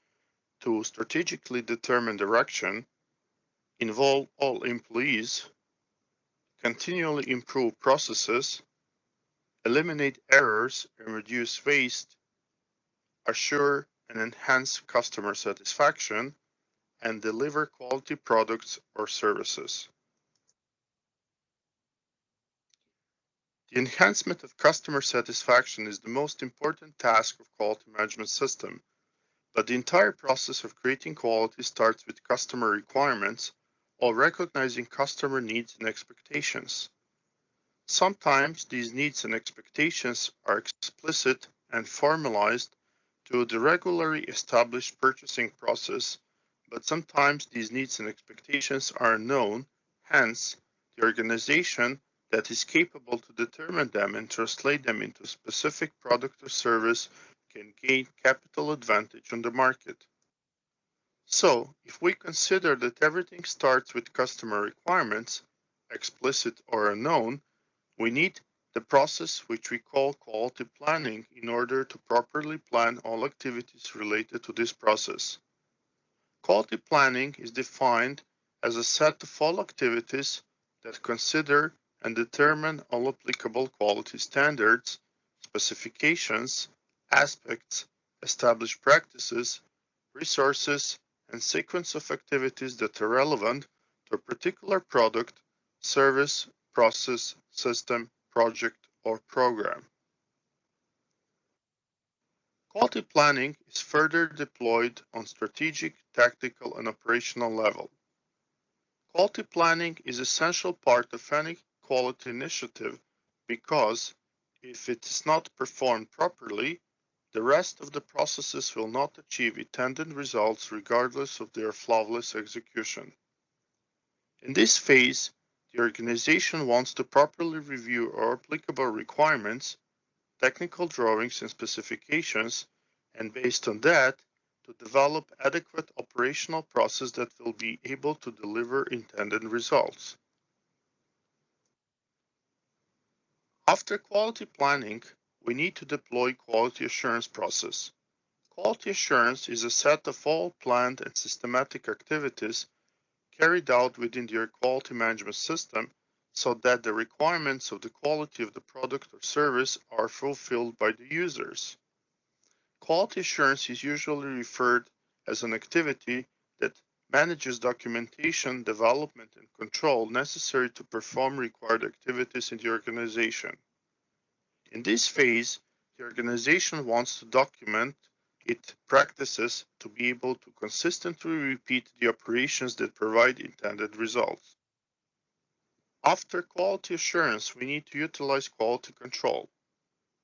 to strategically determine direction, involve all employees, continually improve processes, eliminate errors and reduce waste, assure and enhance customer satisfaction, and deliver quality products or services. The enhancement of customer satisfaction is the most important task of quality management system, but the entire process of creating quality starts with customer requirements while recognizing customer needs and expectations. Sometimes these needs and expectations are explicit and formalized through the regularly established purchasing process, but sometimes these needs and expectations are unknown, hence, the organization that is capable to determine them and translate them into a specific product or service can gain capital advantage on the market. So, if we consider that everything starts with customer requirements, explicit or unknown, we need the process which we call quality planning in order to properly plan all activities related to this process. Quality planning is defined as a set of all activities that consider and determine all applicable quality standards, specifications, aspects, established practices, resources, and sequence of activities that are relevant to a particular product, service, process, system, project, or program. Quality planning is further deployed on strategic, tactical, and operational level. Quality planning is an essential part of any quality initiative because if it is not performed properly, the rest of the processes will not achieve intended results regardless of their flawless execution. In this phase, the organization wants to properly review all applicable requirements, technical drawings and specifications, and based on that, to develop adequate operational process that will be able to deliver intended results. After quality planning, we need to deploy quality assurance process. Quality assurance is a set of all planned and systematic activities carried out within your quality management system so that the requirements of the quality of the product or service are fulfilled by the users. Quality assurance is usually referred as an activity that manages documentation, development, and control necessary to perform required activities in the organization. In this phase, the organization wants to document its practices to be able to consistently repeat the operations that provide intended results. After quality assurance, we need to utilize quality control.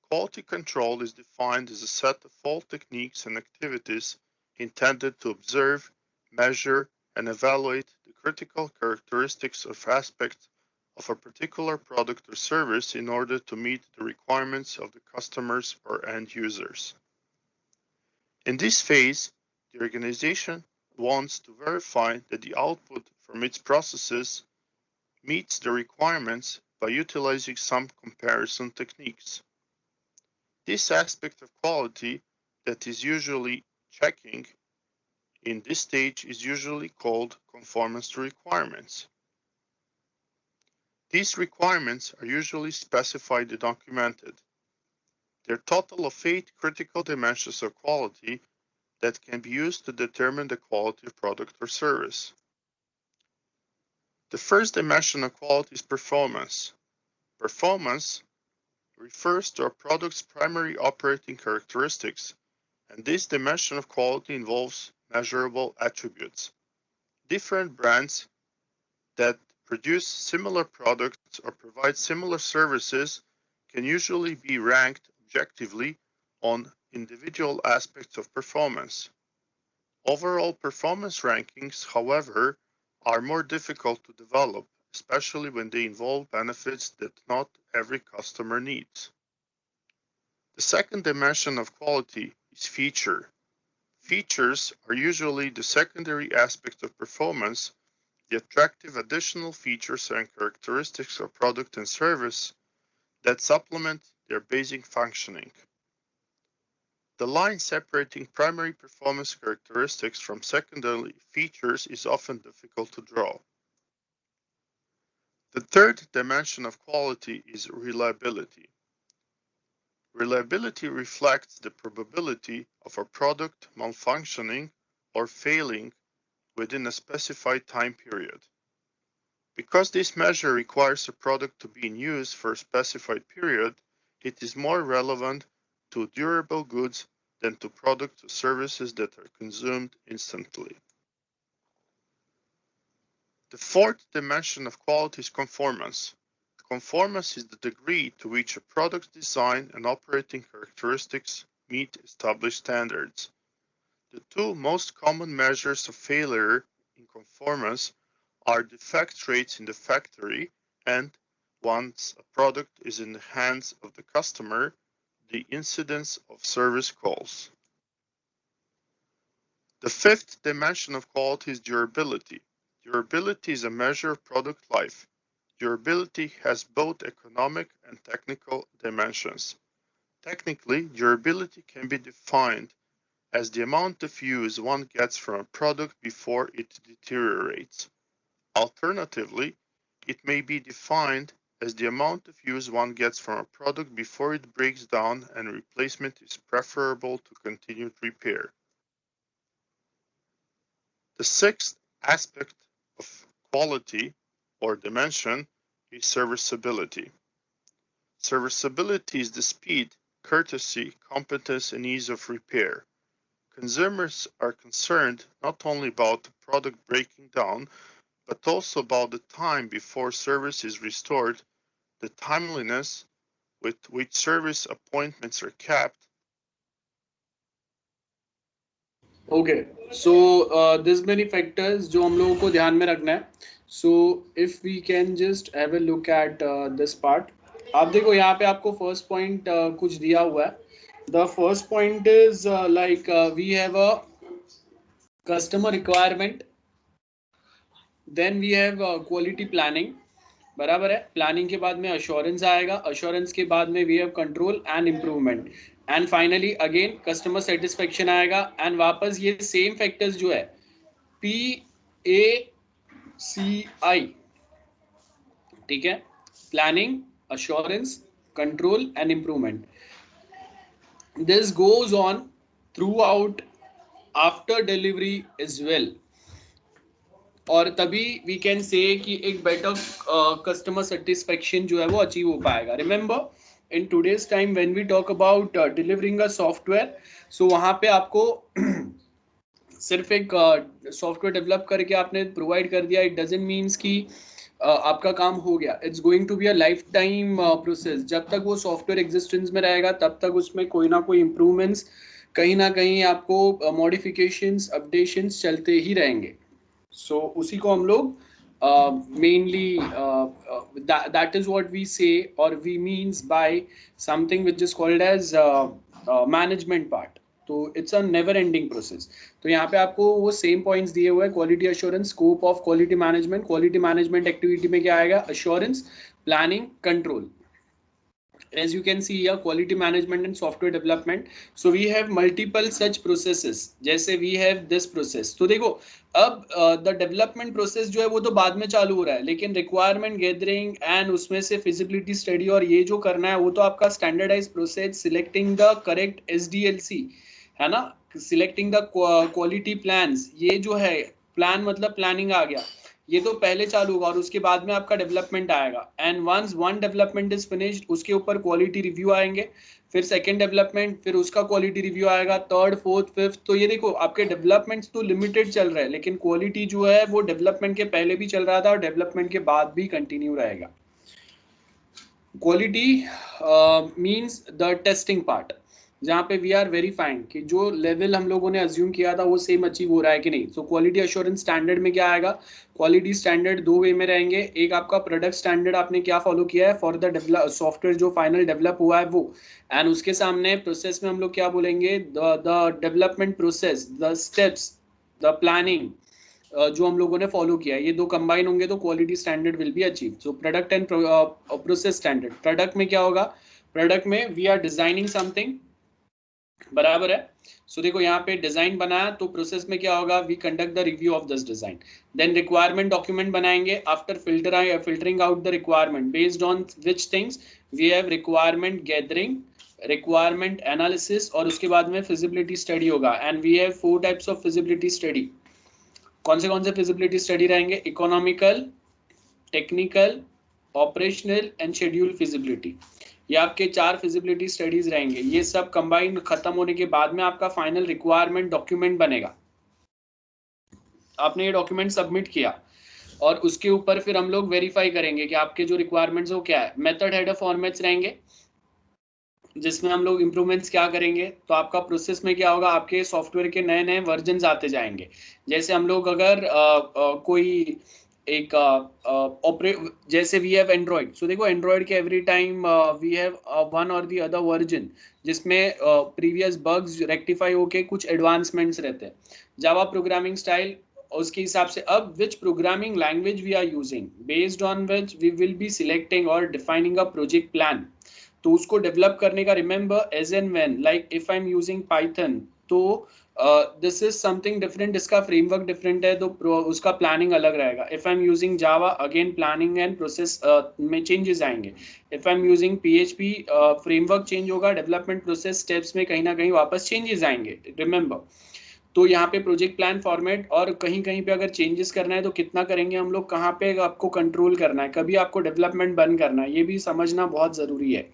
Quality control is defined as a set of all techniques and activities intended to observe, measure, and evaluate the critical characteristics of aspects of a particular product or service in order to meet the requirements of the customers or end users. In this phase, the organization wants to verify that the output from its processes meets the requirements by utilizing some comparison techniques. This aspect of quality that is usually checking in this stage is usually called conformance to requirements. These requirements are usually specified and documented. There are a total of 8 critical dimensions of quality that can be used to determine the quality of product or service. The first dimension of quality is performance. Performance refers to a product's primary operating characteristics, and this dimension of quality involves measurable attributes. Different brands that produce similar products or provide similar services can usually be ranked objectively on individual aspects of performance. Overall performance rankings, however, are more difficult to develop, especially when they involve benefits that not every customer needs. The second dimension of quality is feature. Features are usually the secondary aspect of performance, the attractive additional features and characteristics of product and service that supplement their basic functioning. The line separating primary performance characteristics from secondary features is often difficult to draw. The third dimension of quality is reliability. Reliability reflects the probability of a product malfunctioning or failing within a specified time period. Because this measure requires a product to be in use for a specified period, it is more relevant to durable goods than to products or services that are consumed instantly. The fourth dimension of quality is conformance. Conformance is the degree to which a product's design and operating characteristics meet established standards. The two most common measures of failure in conformance are defect rates in the factory and, once a product is in the hands of the customer, the incidence of service calls. The fifth dimension of quality is durability. Durability is a measure of product life. Durability has both economic and technical dimensions. Technically, durability can be defined as the amount of use one gets from a product before it deteriorates. Alternatively, it may be defined as the amount of use one gets from a product before it breaks down and replacement is preferable to continued repair. The sixth aspect of quality or dimension is serviceability. Serviceability is the speed, courtesy, competence, and ease of repair. Consumers are concerned not only about the product breaking down, but also about the time before service is restored, the timeliness with which service appointments are kept. Okay, so there's many factors जो हम लोगों को ध्यान में रखना है. So if we can just have a look at this part. आप देखो यहाँ पे आपको first point कुछ दिया हुआ है. The first point is we have a customer requirement. Then we have quality planning. बराबर है. प्लानिंग के बाद में अश्योरेंस आएगा. अश्योरेंस के बाद में we have control and improvement. And finally again customer satisfaction आएगा. एंड वापस ये सेम फैक्टर्स जो है PACI, ठीक है, planning, assurance, control and improvement. This goes on throughout after delivery is well. और तभी वी कैन से कि एक बेटर कस्टमर सेटिस्फेक्शन जो है वो अचीव हो पाएगा. Remember in today's time when we talk about delivering a software, so वहाँ पे आपको सिर्फ एक सॉफ्टवेयर डेवलप करके आपने प्रोवाइड कर दिया, इट डजंट मीन्स कि आपका काम हो गया. It's going to be a lifetime process. जब तक वो सॉफ्टवेयर एग्जिस्टेंस में रहेगा तब तक उसमें कोई ना कोई इम्प्रूवमेंट्स, कहीं ना कहीं आपको मॉडिफिकेशंस, अपडेशंस चलते ही रहेंगे. So उसी को हम लोग mainly that is what we say or we means by something which is called as management part. तो it's a never ending process. तो यहाँ पे आपको वो same points दिए हुए हैं. Quality assurance, scope of quality management. Quality management activity में क्या आएगा? Assurance, planning, control. As you can see here, quality management and software development. So we have multiple such processes. जैसे we have this process. तो देखो अब the development process जो है वो तो बाद में चालू हो रहा है, लेकिन requirement gathering and उसमें से feasibility study और ये जो करना है वो तो आपका standardized process, selecting the correct SDLC है ना, selecting the quality plans. ये जो है plan मतलब planning आ गया, ये तो पहले चालू होगा और उसके बाद में आपका डेवलपमेंट आएगा. And once one development is finished, उसके ऊपर क्वालिटी रिव्यू आएंगे, फिर सेकंड डेवलपमेंट, फिर उसका क्वालिटी रिव्यू आएगा, थर्ड, फोर्थ, फिफ्थ. तो ये देखो आपके डेवलपमेंट्स तो लिमिटेड चल रहे हैं, लेकिन क्वालिटी जो है वो डेवलपमेंट के पहले भी चल रहा था और डेवलपमेंट के बाद भी कंटिन्यू रहेगा. Quality means the testing part. जहाँ पे वी आर वेरीफाइंग कि जो लेवल हम लोगों ने अज्यूम किया था वो सेम अचीव हो रहा है कि नहीं। सो क्वालिटी एश्योरेंस स्टैंडर्ड में क्या आएगा, क्वालिटी स्टैंडर्ड दो वे में रहेंगे। एक आपका प्रोडक्ट स्टैंडर्ड आपने क्या फॉलो किया है फॉर द सॉफ्टवेयर जो फाइनल डेवलप हुआ है वो, एंड उसके सामने प्रोसेस में हम लोग क्या बोलेंगे, the development process, the steps, the planning जो हम लोगों ने फॉलो किया है, ये दो कंबाइन होंगे तो quality standard will be achieve. So product and process standard, product में क्या होगा, प्रोडक्ट में वी आर डिजाइनिंग समथिंग, बराबर है। सो देखो यहाँ पे डिजाइन बनाया तो प्रोसेस में क्या होगा, we conduct the review of this design, then requirement document बनाएंगे after filtering out the requirement based on which things we have, requirement gathering, requirement analysis, और उसके बाद में फिजिबिलिटी स्टडी होगा। And we have 4 types of feasibility study. कौन से feasibility study रहेंगे, economical, technical, operational and schedule feasibility. ये आपके 4 फिजिबिलिटी स्टडीज रहेंगे। ये सब कंबाइन खत्म होने के बाद में आपका फाइनल रिक्वायरमेंट डॉक्यूमेंट बनेगा। आपने ये डॉक्यूमेंट सबमिट किया और उसके ऊपर फिर हम लोग वेरीफाई करेंगे कि आपके जो रिक्वायरमेंट्स वो क्या है। मेथड हेडर फॉर्मेट्स रहेंगे जिसमें हम लोग इंप्रूवमेंट्स क्या करेंगे, तो आपका प्रोसेस में क्या होगा, आपके सॉफ्टवेयर के नए नए वर्जन आते जाएंगे। जैसे हम लोग अगर कोई एक जैसे वी हैव एंड्रॉइड, सो देखो एंड्रॉइड के every time we have one और दी अदर वर्जन जिसमें प्रीवियस बग्स रेक्टिफाई होके कुछ एडवांसमेंट्स रहते हैं। जावा प्रोग्रामिंग स्टाइल, उसके हिसाब से अब which programming language we are using, based on which we will be selecting और डिफाइनिंग अ प्रोजेक्ट प्लान। तो उसको डेवलप करने का, remember as and when, like if I am using Python तो दिस इज समथिंग डिफरेंट, इसका framework different है तो उसका प्लानिंग अलग रहेगा। If I am using Java, again planning and process में चेंजेस आएंगे। If I am using PHP, framework change होगा, डेवलपमेंट प्रोसेस स्टेप्स में कहीं ना कहीं वापस चेंजेस आएंगे, रिमेंबर। तो यहाँ पे प्रोजेक्ट प्लान फॉर्मेट, और कहीं कहीं पे अगर चेंजेस करना है तो कितना करेंगे हम लोग, कहाँ पे आपको कंट्रोल करना है, कभी आपको डेवलपमेंट बंद करना है, ये भी समझना बहुत जरूरी है,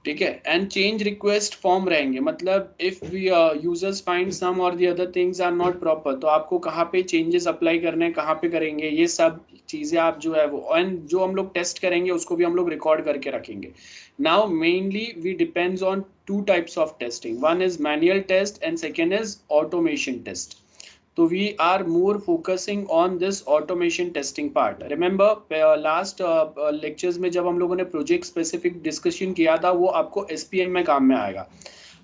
ठीक है। एंड चेंज रिक्वेस्ट फॉर्म रहेंगे, मतलब इफ यूजर्स फाइंड सम और the other things are not proper, तो आपको कहाँ पे चेंजेस अप्लाई करने हैं, कहाँ पे करेंगे, ये सब चीजें आप जो है वो, एंड जो हम लोग टेस्ट करेंगे उसको भी हम लोग रिकॉर्ड करके रखेंगे। Now mainly we depends on 2 types of testing, one is manual test and second is automation test. तो we are more focusing on this automation testing part. Remember last lectures में जब हम लोगों ने प्रोजेक्ट स्पेसिफिक डिस्कशन किया था वो आपको SPM में काम में आएगा,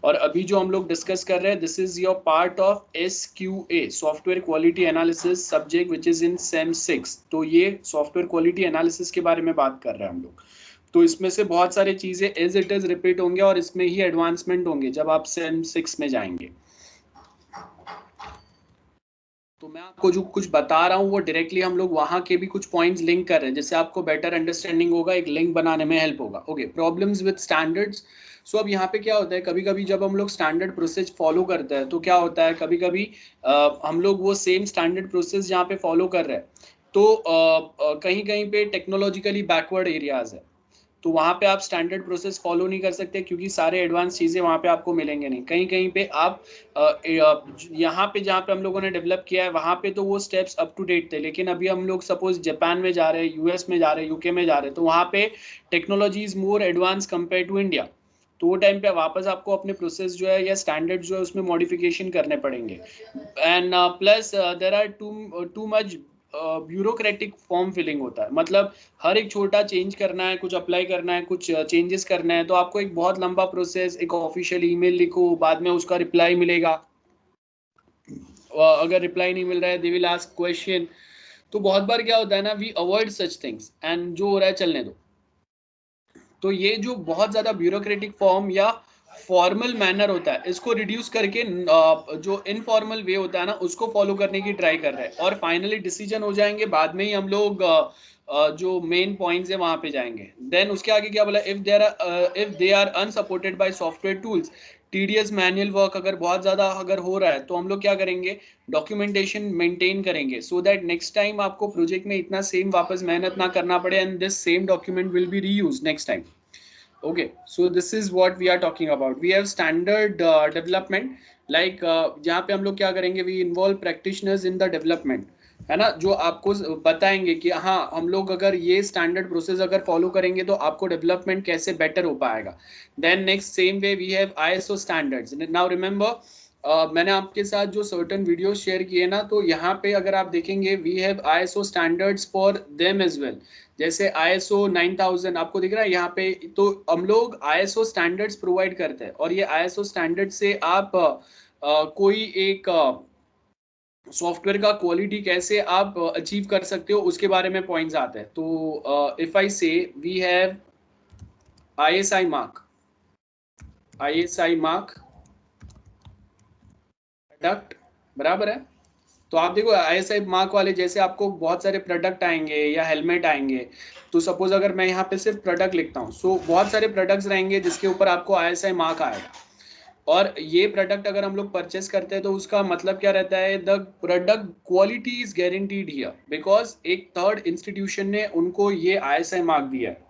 और अभी जो हम लोग डिस्कस कर रहे हैं this is your part of SQA, software quality analysis subject which is in same 6। तो ये सॉफ्टवेयर क्वालिटी एनालिसिस के बारे में बात कर रहे हैं हम लोग। तो इसमें से बहुत सारी चीजें एज इट इज रिपीट होंगे और इसमें ही एडवांसमेंट होंगे जब आप सेम 6 में जाएंगे। तो मैं आपको जो कुछ बता रहा हूँ वो डायरेक्टली हम लोग वहां के भी कुछ पॉइंट्स लिंक कर रहे हैं, जिससे आपको बेटर अंडरस्टैंडिंग होगा, एक लिंक बनाने में हेल्प होगा। Okay, problems with standards. So अब यहाँ पे क्या होता है, कभी कभी जब हम लोग स्टैंडर्ड प्रोसेस फॉलो करते हैं तो क्या होता है, कभी कभी हम लोग वो सेम स्टैंडर्ड प्रोसेस जहाँ पे फॉलो कर रहे हैं तो कहीं कहीं पे टेक्नोलॉजिकली बैकवर्ड एरियाज है, तो वहाँ पे आप स्टैंडर्ड प्रोसेस फॉलो नहीं कर सकते क्योंकि सारे एडवांस चीज़ें वहाँ पे आपको मिलेंगे नहीं। कहीं कहीं पे आप यहाँ पे जहाँ पे हम लोगों ने डेवलप किया है वहाँ पे तो वो स्टेप्स अप टू डेट थे, लेकिन अभी हम लोग सपोज जापान में जा रहे हैं, यूएस में जा रहे हैं, यूके में जा रहे हैं, तो वहाँ पे technology is more advance compare to India. तो वो टाइम पे वापस आपको अपने प्रोसेस जो है या स्टैंडर्ड जो है उसमें मॉडिफिकेशन करने पड़ेंगे। And plus there are too much bureaucratic form filling होता है, मतलब हर एक छोटा चेंज करना है, कुछ अप्लाई करना है, कुछ चेंजेस करना है, तो आपको एक बहुत लंबा प्रोसेस, एक ऑफिशियल ईमेल लिखो, बाद में उसका रिप्लाई मिलेगा, अगर रिप्लाई नहीं मिल रहा है दे विल आस्क क्वेश्चन। तो बहुत बार क्या होता है ना, we avoid such things and जो हो रहा है चलने दो। तो ये जो बहुत ज्यादा ब्यूरोक्रेटिक फॉर्म या फॉर्मल मैनर होता है इसको रिड्यूस करके जो इनफॉर्मल वे होता है ना उसको फॉलो करने की ट्राई कर रहे हैं, और फाइनली डिसीजन हो जाएंगे, बाद में ही हम लोग जो मेन पॉइंट्स है वहां पे जाएंगे। देन उसके आगे क्या बोला, if they are unsupported by software tools, TDS manual work अगर बहुत ज्यादा अगर हो रहा है तो हम लोग क्या करेंगे, डॉक्यूमेंटेशन मेंटेन करेंगे सो दैट नेक्स्ट टाइम आपको प्रोजेक्ट में इतना सेम वापस मेहनत ना करना पड़े, and this same document will be reuse next time. Okay, so this is what we are talking about. We have standard development, like जहाँ पे हम लोग क्या करेंगे, we involve practitioners in the development. है ना, जो आपको बताएंगे कि हाँ हम लोग अगर ये स्टैंडर्ड प्रोसेस अगर फॉलो करेंगे तो आपको डेवलपमेंट कैसे बेटर हो पाएगा। Then next same way we have ISO standards. Now remember मैंने आपके साथ जो सर्टेन वीडियो शेयर किए ना, तो यहाँ पे अगर आप देखेंगे we have ISO standards for them as well. जैसे आईएसओ 9000 आपको दिख रहा है यहाँ पे, तो हम लोग आईएसओ स्टैंडर्ड्स प्रोवाइड करते हैं और ये आईएसओ स्टैंडर्ड से आप कोई एक सॉफ्टवेयर का क्वालिटी कैसे आप अचीव कर सकते हो उसके बारे में पॉइंट्स आते हैं। तो if I say we have ISI mark, ISI mark product, बराबर है। तो आप देखो आईएसआई मार्क वाले जैसे आपको बहुत सारे प्रोडक्ट आएंगे या हेलमेट आएंगे, तो सपोज अगर मैं यहाँ पे सिर्फ प्रोडक्ट लिखता हूँ, सो बहुत सारे प्रोडक्ट्स रहेंगे जिसके ऊपर आपको आईएसआई मार्क आएगा। और ये प्रोडक्ट अगर हम लोग परचेस करते हैं तो उसका मतलब क्या रहता है, the product quality is guaranteed here because एक थर्ड इंस्टीट्यूशन ने उनको ये आईएसआई मार्क दिया है।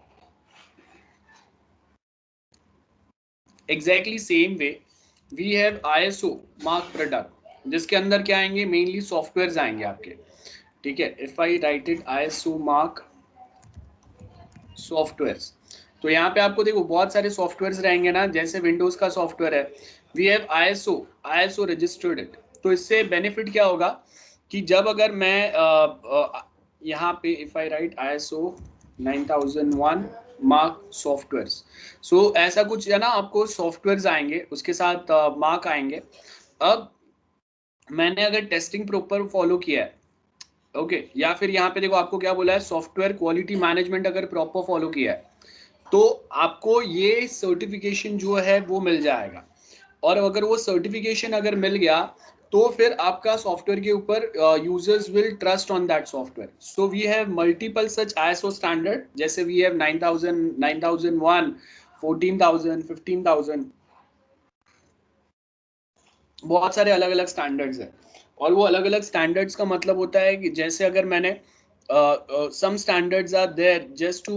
Exactly same way we have ISO mark product, जिसके अंदर क्या आएंगे, मेनली सॉफ्टवेयर आएंगे आपके, ठीक है। If I right it ISO mark software, तो यहाँ पे आपको देखो बहुत सारे सॉफ्टवेयर रहेंगे ना, जैसे विंडोज का सॉफ्टवेयर है, we have ISO registered it. तो इससे बेनिफिट क्या होगा कि जब अगर मैं यहाँ पे if I write ISO 9001 mark software, so ऐसा कुछ है ना, आपको सॉफ्टवेयर आएंगे उसके साथ मार्क आएंगे। अब मैंने अगर टेस्टिंग प्रॉपर फॉलो किया है, ओके, या फिर यहाँ पे देखो आपको क्या बोला है, सॉफ्टवेयर क्वालिटी मैनेजमेंट अगर प्रॉपर फॉलो किया है तो आपको ये सर्टिफिकेशन जो है वो मिल जाएगा। और अगर वो सर्टिफिकेशन अगर मिल गया तो फिर आपका सॉफ्टवेयर के ऊपर users will trust on that software. So we have multiple such ISO standard, जैसे वी हैव 9000, 9001, 14000, 15000, बहुत सारे अलग अलग स्टैंडर्ड्स हैं। और वो अलग अलग स्टैंडर्ड्स का मतलब होता है कि जैसे अगर मैंने some standards are there just to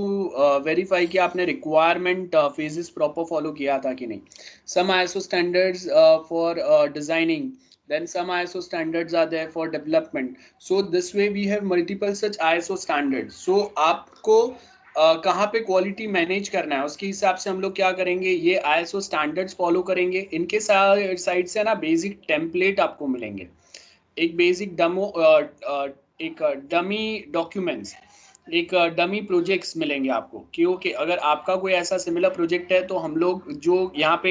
verify कि आपने requirement phases proper follow किया था कि नहीं। Some ISO standards for designing, then some ISO standards are there for development. So this way we have multiple such ISO standards. So आपको कहाँ पे quality manage करना है उसके हिसाब से हम लोग क्या करेंगे, ये ISO स्टैंडर्ड्स फॉलो करेंगे। इनके साइड से ना बेसिक टेम्पलेट आपको मिलेंगे, एक बेसिक डेमो, एक डमी डॉक्यूमेंट्स, एक डमी प्रोजेक्ट्स मिलेंगे आपको, क्योंकि अगर आपका कोई ऐसा सिमिलर प्रोजेक्ट है तो हम लोग जो यहाँ पे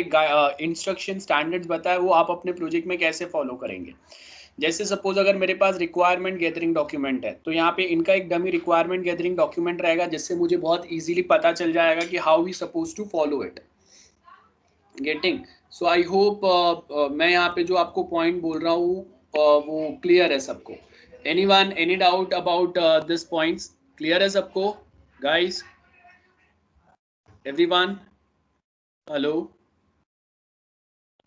इंस्ट्रक्शन स्टैंडर्ड्स बताए वो आप अपने प्रोजेक्ट में कैसे फॉलो करेंगे। जैसे सपोज अगर मेरे पास रिक्वायरमेंट गैदरिंग डॉक्यूमेंट है तो यहाँ पे इनका एक डमी रिक्वायरमेंट गैदरिंग डॉक्यूमेंट रहेगा, जिससे मुझे बहुत इजीली पता चल जाएगा कि how we suppose to follow it, getting. So I hope मैं यहाँ पे जो आपको पॉइंट बोल रहा हूँ वो क्लियर है सबको। Anyone, any doubt about this points? Clear है सबको guys? Everyone? Hello?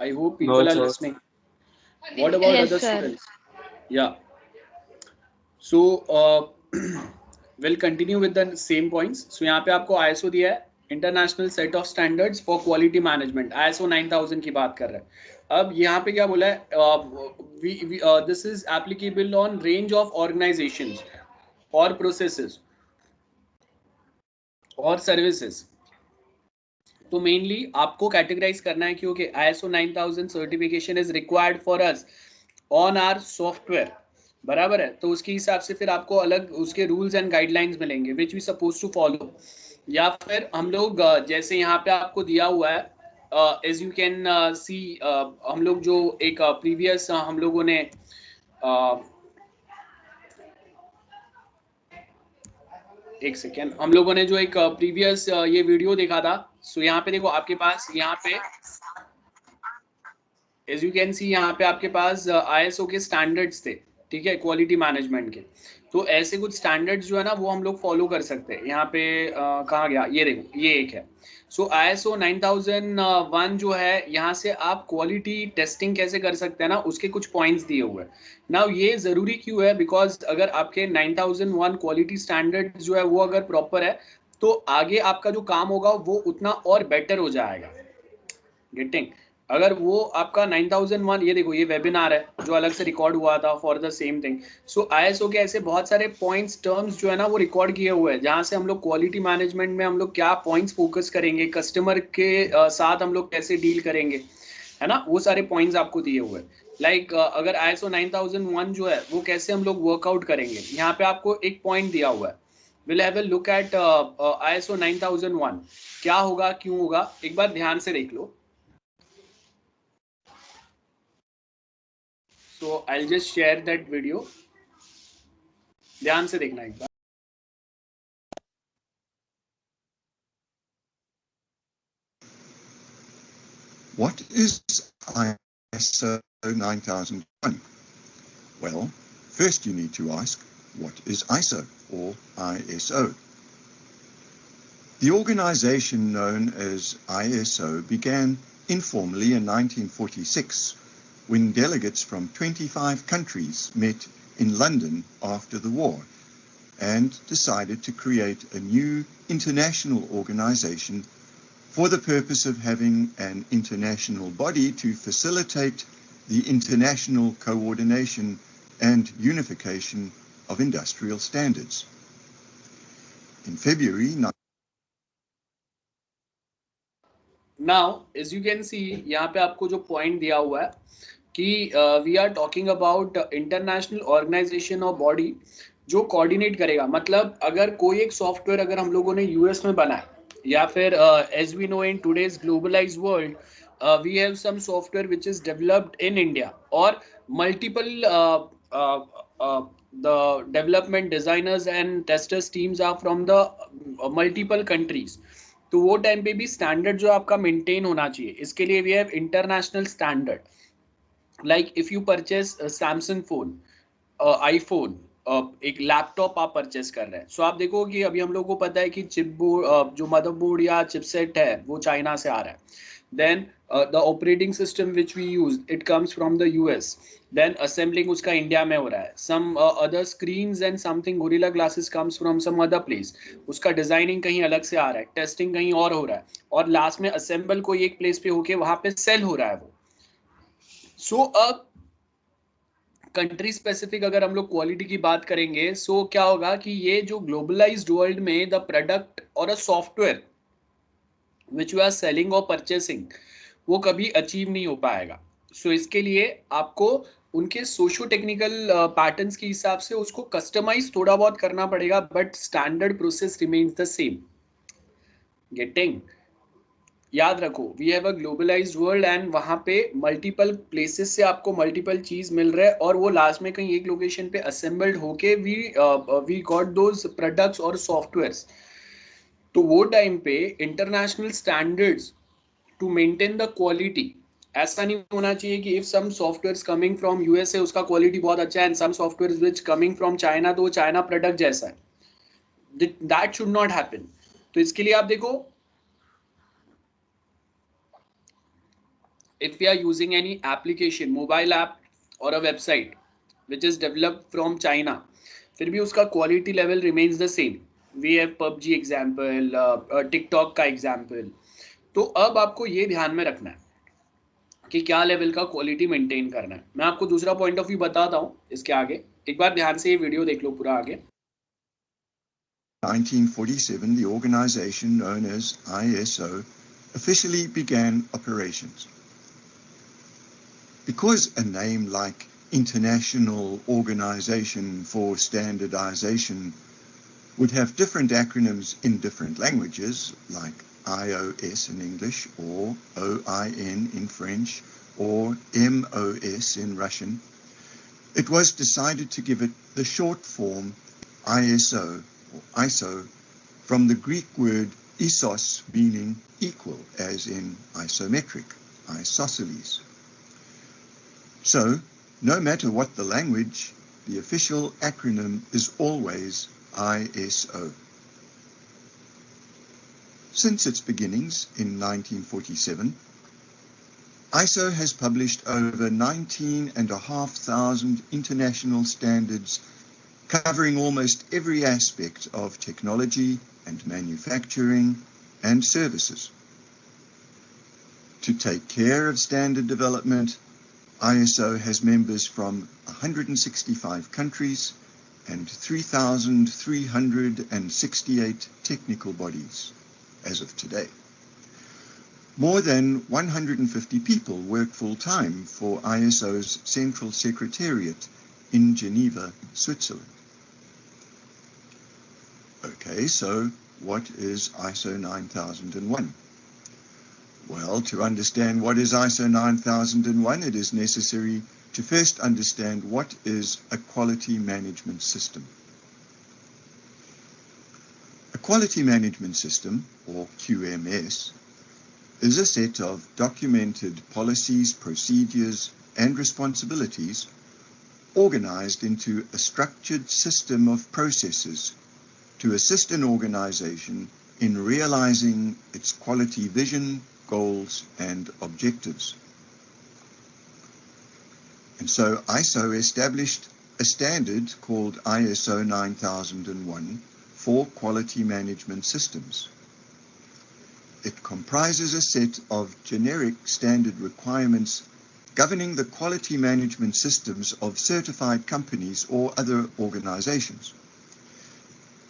I hope people are listening. What about Yes, other sir. students? Yeah. So we'll continue with the same points. So यहाँ पे आपको ISO दिया है, international set of standards for quality management, ISO 9000 की बात कर रहे हैं। अब यहाँ पे क्या बोला है, this is applicable on range of organisations और प्रोसेसेस और सर्विसेज। तो मेनली आपको कैटेगराइज करना है क्योंकि ISO 9000 certification is required for us on our software, बराबर है। तो उसके हिसाब से फिर आपको अलग उसके रूल्स एंड गाइडलाइंस मिलेंगे which we suppose to follow. या फिर हम लोग जैसे यहाँ पे आपको दिया हुआ है, एज यू कैन सी, हम लोग जो एक प्रीवियस हम लोगों ने एक सेकेंड, हम लोगों ने जो एक प्रीवियस ये वीडियो देखा था, सो यहाँ पे देखो आपके पास यहाँ पे एज यू कैन सी यहाँ पे आपके पास ISO के स्टैंडर्ड्स थे, ठीक है, क्वालिटी मैनेजमेंट के। तो ऐसे कुछ स्टैंडर्ड्स जो है ना वो हम लोग फॉलो कर सकते हैं। यहाँ पे कहाँ गया, ये देखो ये एक है। सो ISO 9001 जो है, यहाँ से आप क्वालिटी टेस्टिंग कैसे कर सकते हैं ना उसके कुछ पॉइंट्स दिए हुए हैं। नाउ ये ज़रूरी क्यों है, बिकॉज अगर आपके 9001 क्वालिटी स्टैंडर्ड जो है वो अगर प्रॉपर है तो आगे आपका जो काम होगा वो उतना और बेटर हो जाएगा, गेटिंग। अगर वो आपका 9001, ये देखो ये वेबिनार है जो अलग से रिकॉर्ड हुआ था for the same thing. So ISO के ऐसे बहुत सारे पॉइंट्स टर्म्स जो है ना वो रिकॉर्ड किए हुए हैं, जहां से हम लोग क्वालिटी मैनेजमेंट में हम लोग क्या पॉइंट्स फोकस करेंगे, कस्टमर के साथ हम लोग कैसे डील करेंगे, है ना, वो सारे पॉइंट्स आपको दिए हुए हैं. लाइक अगर आईएसओ 9001 जो है वो कैसे हम लोग वर्कआउट करेंगे, यहाँ पे आपको एक पॉइंट दिया हुआ है. Will have a look at ISO 9001, क्या होगा क्यों होगा, एक बार ध्यान से देख लो. So I'll just share that video. ध्यान से देखना एक बार. What is ISO 9001? Well, first you need to ask, what is ISO or ISO? The organization known as ISO began informally in 1946 when delegates from 25 countries met in London after the war and decided to create a new international organization for the purpose of having an international body to facilitate the international coordination and unification of industrial standards. In February, Now, as you can see, यहाँ पे आपको जो point दिया हुआ है कि we are talking about international organisation और body जो कोऑर्डिनेट करेगा. मतलब अगर कोई एक सॉफ्टवेयर अगर हम लोगों ने यूएस में बनाया, या फिर as we know in today's globalised world, we have some software which is developed in India, or multiple the development designers and testers teams are from the multiple countries. तो वो टाइम पे भी standard जो आपका maintain होना चाहिए, इसके लिए we have international standard. Like if you purchase Samsung phone, iPhone, एक लैपटॉप आप परचेस कर रहे हैं, सो आप देखो कि अभी हम लोग को पता है कि चिप बोर्ड जो मदरबोर्ड या चिपसेट है वो चाइना से आ रहा है. Then the operating system which we use, it comes from the US. Then assembling उसका इंडिया में हो रहा है. Some other screens and something Gorilla Glasses comes from some other place. उसका डिजाइनिंग कहीं अलग से आ रहा है, टेस्टिंग कहीं और हो रहा है, और लास्ट में असेंबल कोई एक प्लेस पे होके वहां पे सेल हो रहा है वो. सो अब कंट्री स्पेसिफिक अगर हम लोग क्वालिटी की बात करेंगे, सो क्या होगा कि ये जो ग्लोबलाइज्ड वर्ल्ड में द प्रोडक्ट और a software which you are selling और परचेसिंग, वो कभी अचीव नहीं हो पाएगा. सो इसके लिए आपको उनके सोशो टेक्निकल पैटर्न्स के हिसाब से उसको कस्टमाइज थोड़ा बहुत करना पड़ेगा, but standard process remains the same. Getting? याद रखो, we have a globalised world and वहां पे मल्टीपल प्लेसेस से आपको मल्टीपल चीज मिल रहा है, और वो लास्ट में कहीं एक लोकेशन पे असेंबल्ड होके वी गॉट दोज प्रोडक्ट्स और सॉफ्टवेयर्स. तो वो टाइम पे international standards to maintain the quality, ऐसा नहीं होना चाहिए कि if some software coming from USA उसका क्वालिटी बहुत अच्छा है, and some software which coming from China तो वो चाइना प्रोडक्ट जैसा है. That should not happen. तो इसके लिए आप देखो, if we are using any application, mobile app or a website which is developed from China, फिर भी उसका quality level remains the same. We have PUBG example, TikTok का example. तो अब आपको ये ध्यान में रखना है कि क्या लेवल का क्वालिटी मेंटेन करना है. मैं आपको दूसरा पॉइंट ऑफ व्यू बताता हूँ इसके आगे. एक बार ध्यान से ये वीडियो देख लो पूरा आगे. 1947, the organization known as ISO officially began operations. Because a name like International Organization for Standardization would have different acronyms in different languages, like IOS in English, or OIN in French, or MOS in Russian, it was decided to give it the short form ISO, or ISO, from the Greek word isos, meaning equal, as in isometric, isosceles. So, no matter what the language, the official acronym is always ISO. Since its beginnings in 1947, ISO has published over 19,500 international standards covering almost every aspect of technology and manufacturing and services. To take care of standard development, ISO has members from 165 countries and 3,368 technical bodies as of today. More than 150 people work full-time for ISO's Central Secretariat in Geneva, Switzerland. Okay, so what is ISO 9001? Well, to understand what is ISO 9001, it is necessary to first understand what is a quality management system. A quality management system, or QMS, is a set of documented policies, procedures, and responsibilities organized into a structured system of processes to assist an organization in realizing its quality vision, goals, and objectives. And so ISO established a standard called ISO 9001 for quality management systems. It comprises a set of generic standard requirements governing the quality management systems of certified companies or other organizations.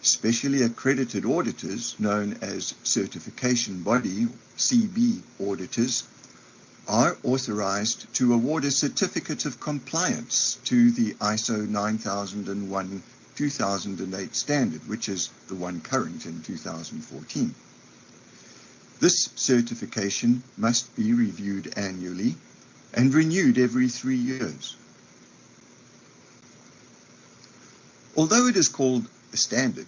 Specially accredited auditors, known as certification body, CB auditors, are authorized to award a certificate of compliance to the ISO 9001-2008 standard, which is the one current in 2014. This certification must be reviewed annually and renewed every 3 years. Although it is called a standard,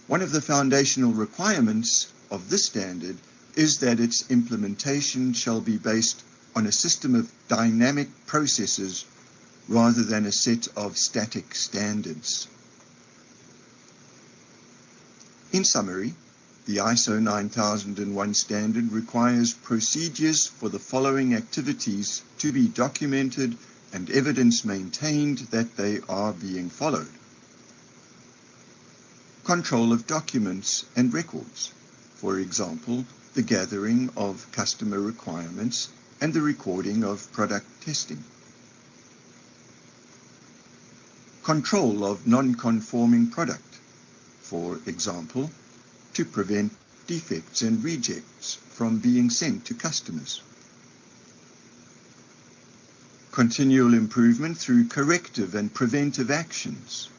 one of the foundational requirements of this standard is that its implementation shall be based on a system of dynamic processes rather than a set of static standards. In summary, the ISO 9001 standard requires procedures for the following activities to be documented and evidence maintained that they are being followed. Control of documents and records, for example, the gathering of customer requirements and the recording of product testing. Control of non-conforming product, for example, to prevent defects and rejects from being sent to customers. Continual improvement through corrective and preventive actions,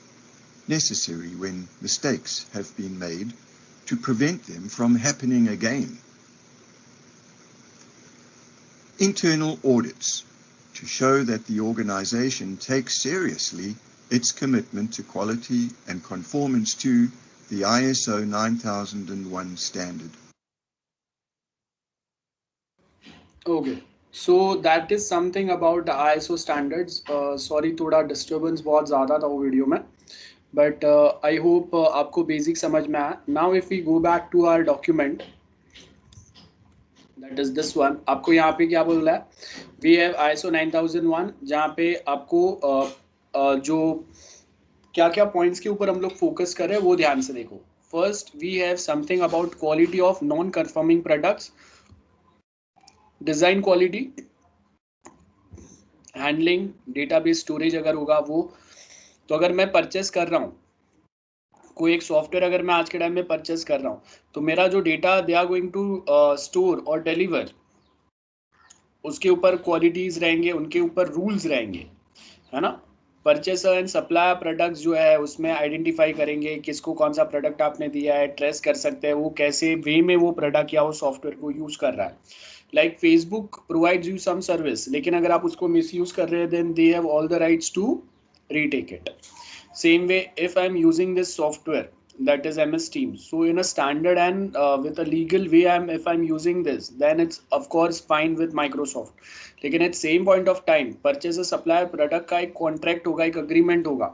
necessary when mistakes have been made to prevent them from happening again. Internal audits, to show that the organization takes seriously its commitment to quality and conformance to the ISO 9001 standard. Okay, so that is something about the ISO standards. Sorry, थोड़ा disturbance बहुत ज़्यादा था वो video में, but I hope आपको basic समझ में आया. Now if we go back to our document, that is this one. आपको यहाँ पे क्या बोल रहा है? We have ISO 9001 जहाँ पे आपको जो क्या-क्या पॉइंट्स के ऊपर हम लोग फोकस कर रहे हैं वो ध्यान से देखो. First, we have something about quality of non-conforming products, design quality, handling, database storage अगर होगा वो. तो अगर मैं परचेस कर रहा हूँ, कोई एक सॉफ्टवेयर अगर मैं आज के टाइम में परचेस कर रहा हूँ, तो मेरा जो data they are going to store और डिलीवर, उसके ऊपर क्वालिटीज रहेंगे, उनके ऊपर रूल्स रहेंगे, है ना. परचेसर एंड सप्लायर प्रोडक्ट्स जो है उसमें आइडेंटिफाई करेंगे किसको कौन सा प्रोडक्ट आपने दिया है, ट्रेस कर सकते हैं वो कैसे वे में वो प्रोडक्ट या वो सॉफ्टवेयर को यूज कर रहा है. Like Facebook provides you some service, लेकिन अगर आप उसको मिसयूज कर रहे हैं then they have all the rights to retake it. Same way, if I'm using this software, that is MS Teams, so in a standard and with a legal way, if I'm using this, then it's of course fine with Microsoft. लेकिन at same point of time, purchaser supplier product का एक contract होगा, एक agreement होगा,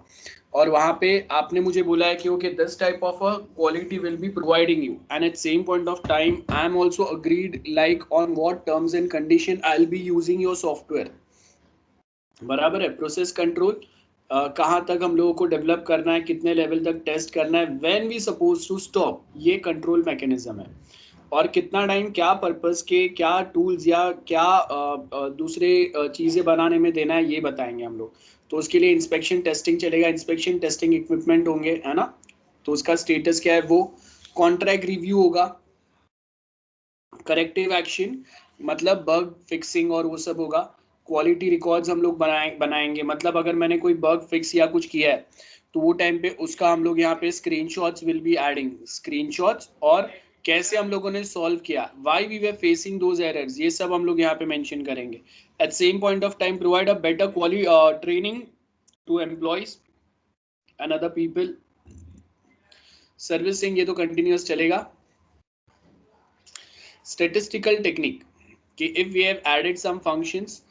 और वहाँ पे आपने मुझे बोला है कि okay, this type of a quality will be providing you, and at same point of time, I am also agreed like on what terms and condition I'll be using your software. बराबर है. Process control कहाँ तक हम लोगों को develop करना है, कितने लेवल तक टेस्ट करना है, when we suppose to stop, ये कंट्रोल मैकेनिज्म है. और कितना टाइम क्या पर्पस के, क्या टूल्स या क्या दूसरे चीज़ें बनाने में देना है, ये बताएंगे हम लोग। तो उसके लिए इंस्पेक्शन टेस्टिंग चलेगा, इंस्पेक्शन टेस्टिंग इक्विपमेंट होंगे, है ना। तो उसका स्टेटस क्या है, वो कॉन्ट्रैक्ट रिव्यू होगा, करेक्टिव एक्शन मतलब बग फिक्सिंग और वो सब होगा। क्वालिटी रिकॉर्ड्स हम लोग बनाएंगे, मतलब अगर मैंने कोई बग फिक्स या कुछ किया है तो वो टाइम पे उसका हम लोग यहाँ पे screenshots will be adding, screenshots और कैसे हम लोगों ने सॉल्व किया, why we were facing those errors, ये सब हम लोग यहाँ पे मेंशन करेंगे। At same point of time provide a better quality training to employees and other people. Servicing ये तो कंटिन्यूअस चलेगा। स्टेटिस्टिकल टेक्निक कि if we have added some functions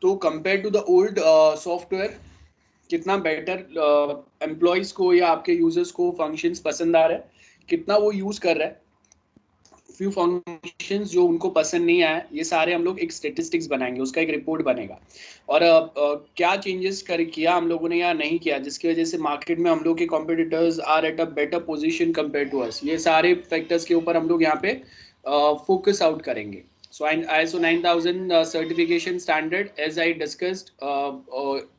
तो compare to the old software कितना better employees को या आपके users को फंक्शंस पसंद आ रहा है, कितना वो यूज कर रहा है, फ्यू फंक्शंस जो उनको पसंद नहीं आया, ये सारे हम लोग एक स्टेटिस्टिक्स बनाएंगे, उसका एक रिपोर्ट बनेगा। और क्या चेंजेस किया हम लोगों ने या नहीं किया जिसकी वजह से मार्केट में हम लोग के competitors are at a better position compare to us, ये सारे फैक्टर्स के ऊपर हम लोग यहाँ पे फोकस आउट करेंगे। So ISO 9000 certification standard, as I discussed,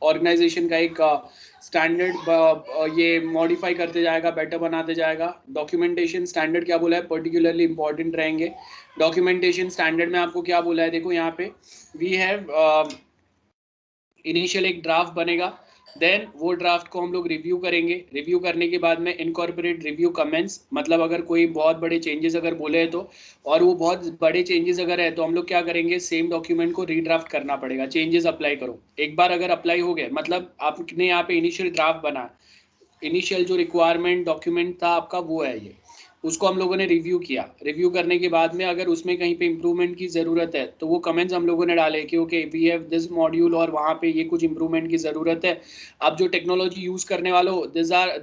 organization का एक स्टैंडर्ड ये मॉडिफाई करते जाएगा, बेटर बनाते जाएगा। डॉक्यूमेंटेशन स्टैंडर्ड क्या बोला है, पर्टिकुलरली इंपॉर्टेंट रहेंगे। डॉक्यूमेंटेशन स्टैंडर्ड में आपको क्या बोला है, देखो यहाँ पे वी हैव इनिशियल एक ड्राफ्ट बनेगा, देन वो ड्राफ्ट को हम लोग रिव्यू करेंगे, रिव्यू करने के बाद में इनकॉर्पोरेट रिव्यू कमेंट्स, मतलब अगर कोई बहुत बड़े चेंजेस अगर बोले हैं तो, और वो बहुत बड़े चेंजेस अगर है तो हम लोग क्या करेंगे, सेम डॉक्यूमेंट को रीड्राफ्ट करना पड़ेगा, चेंजेस अप्लाई करो। एक बार अगर अप्लाई हो गए, मतलब आपने यहाँ पे इनिशियल ड्राफ्ट बना, इनिशियल जो रिक्वायरमेंट डॉक्यूमेंट था आपका वो है ये, उसको हम लोगों ने रिव्यू किया। रिव्यू करने के बाद में अगर उसमें कहीं पे इंप्रूवमेंट की ज़रूरत है तो वो कमेंट्स हम लोगों ने डाले कि okay we have this module और वहाँ पे ये कुछ इंप्रूवमेंट की ज़रूरत है। अब जो टेक्नोलॉजी यूज़ करने वालों, this are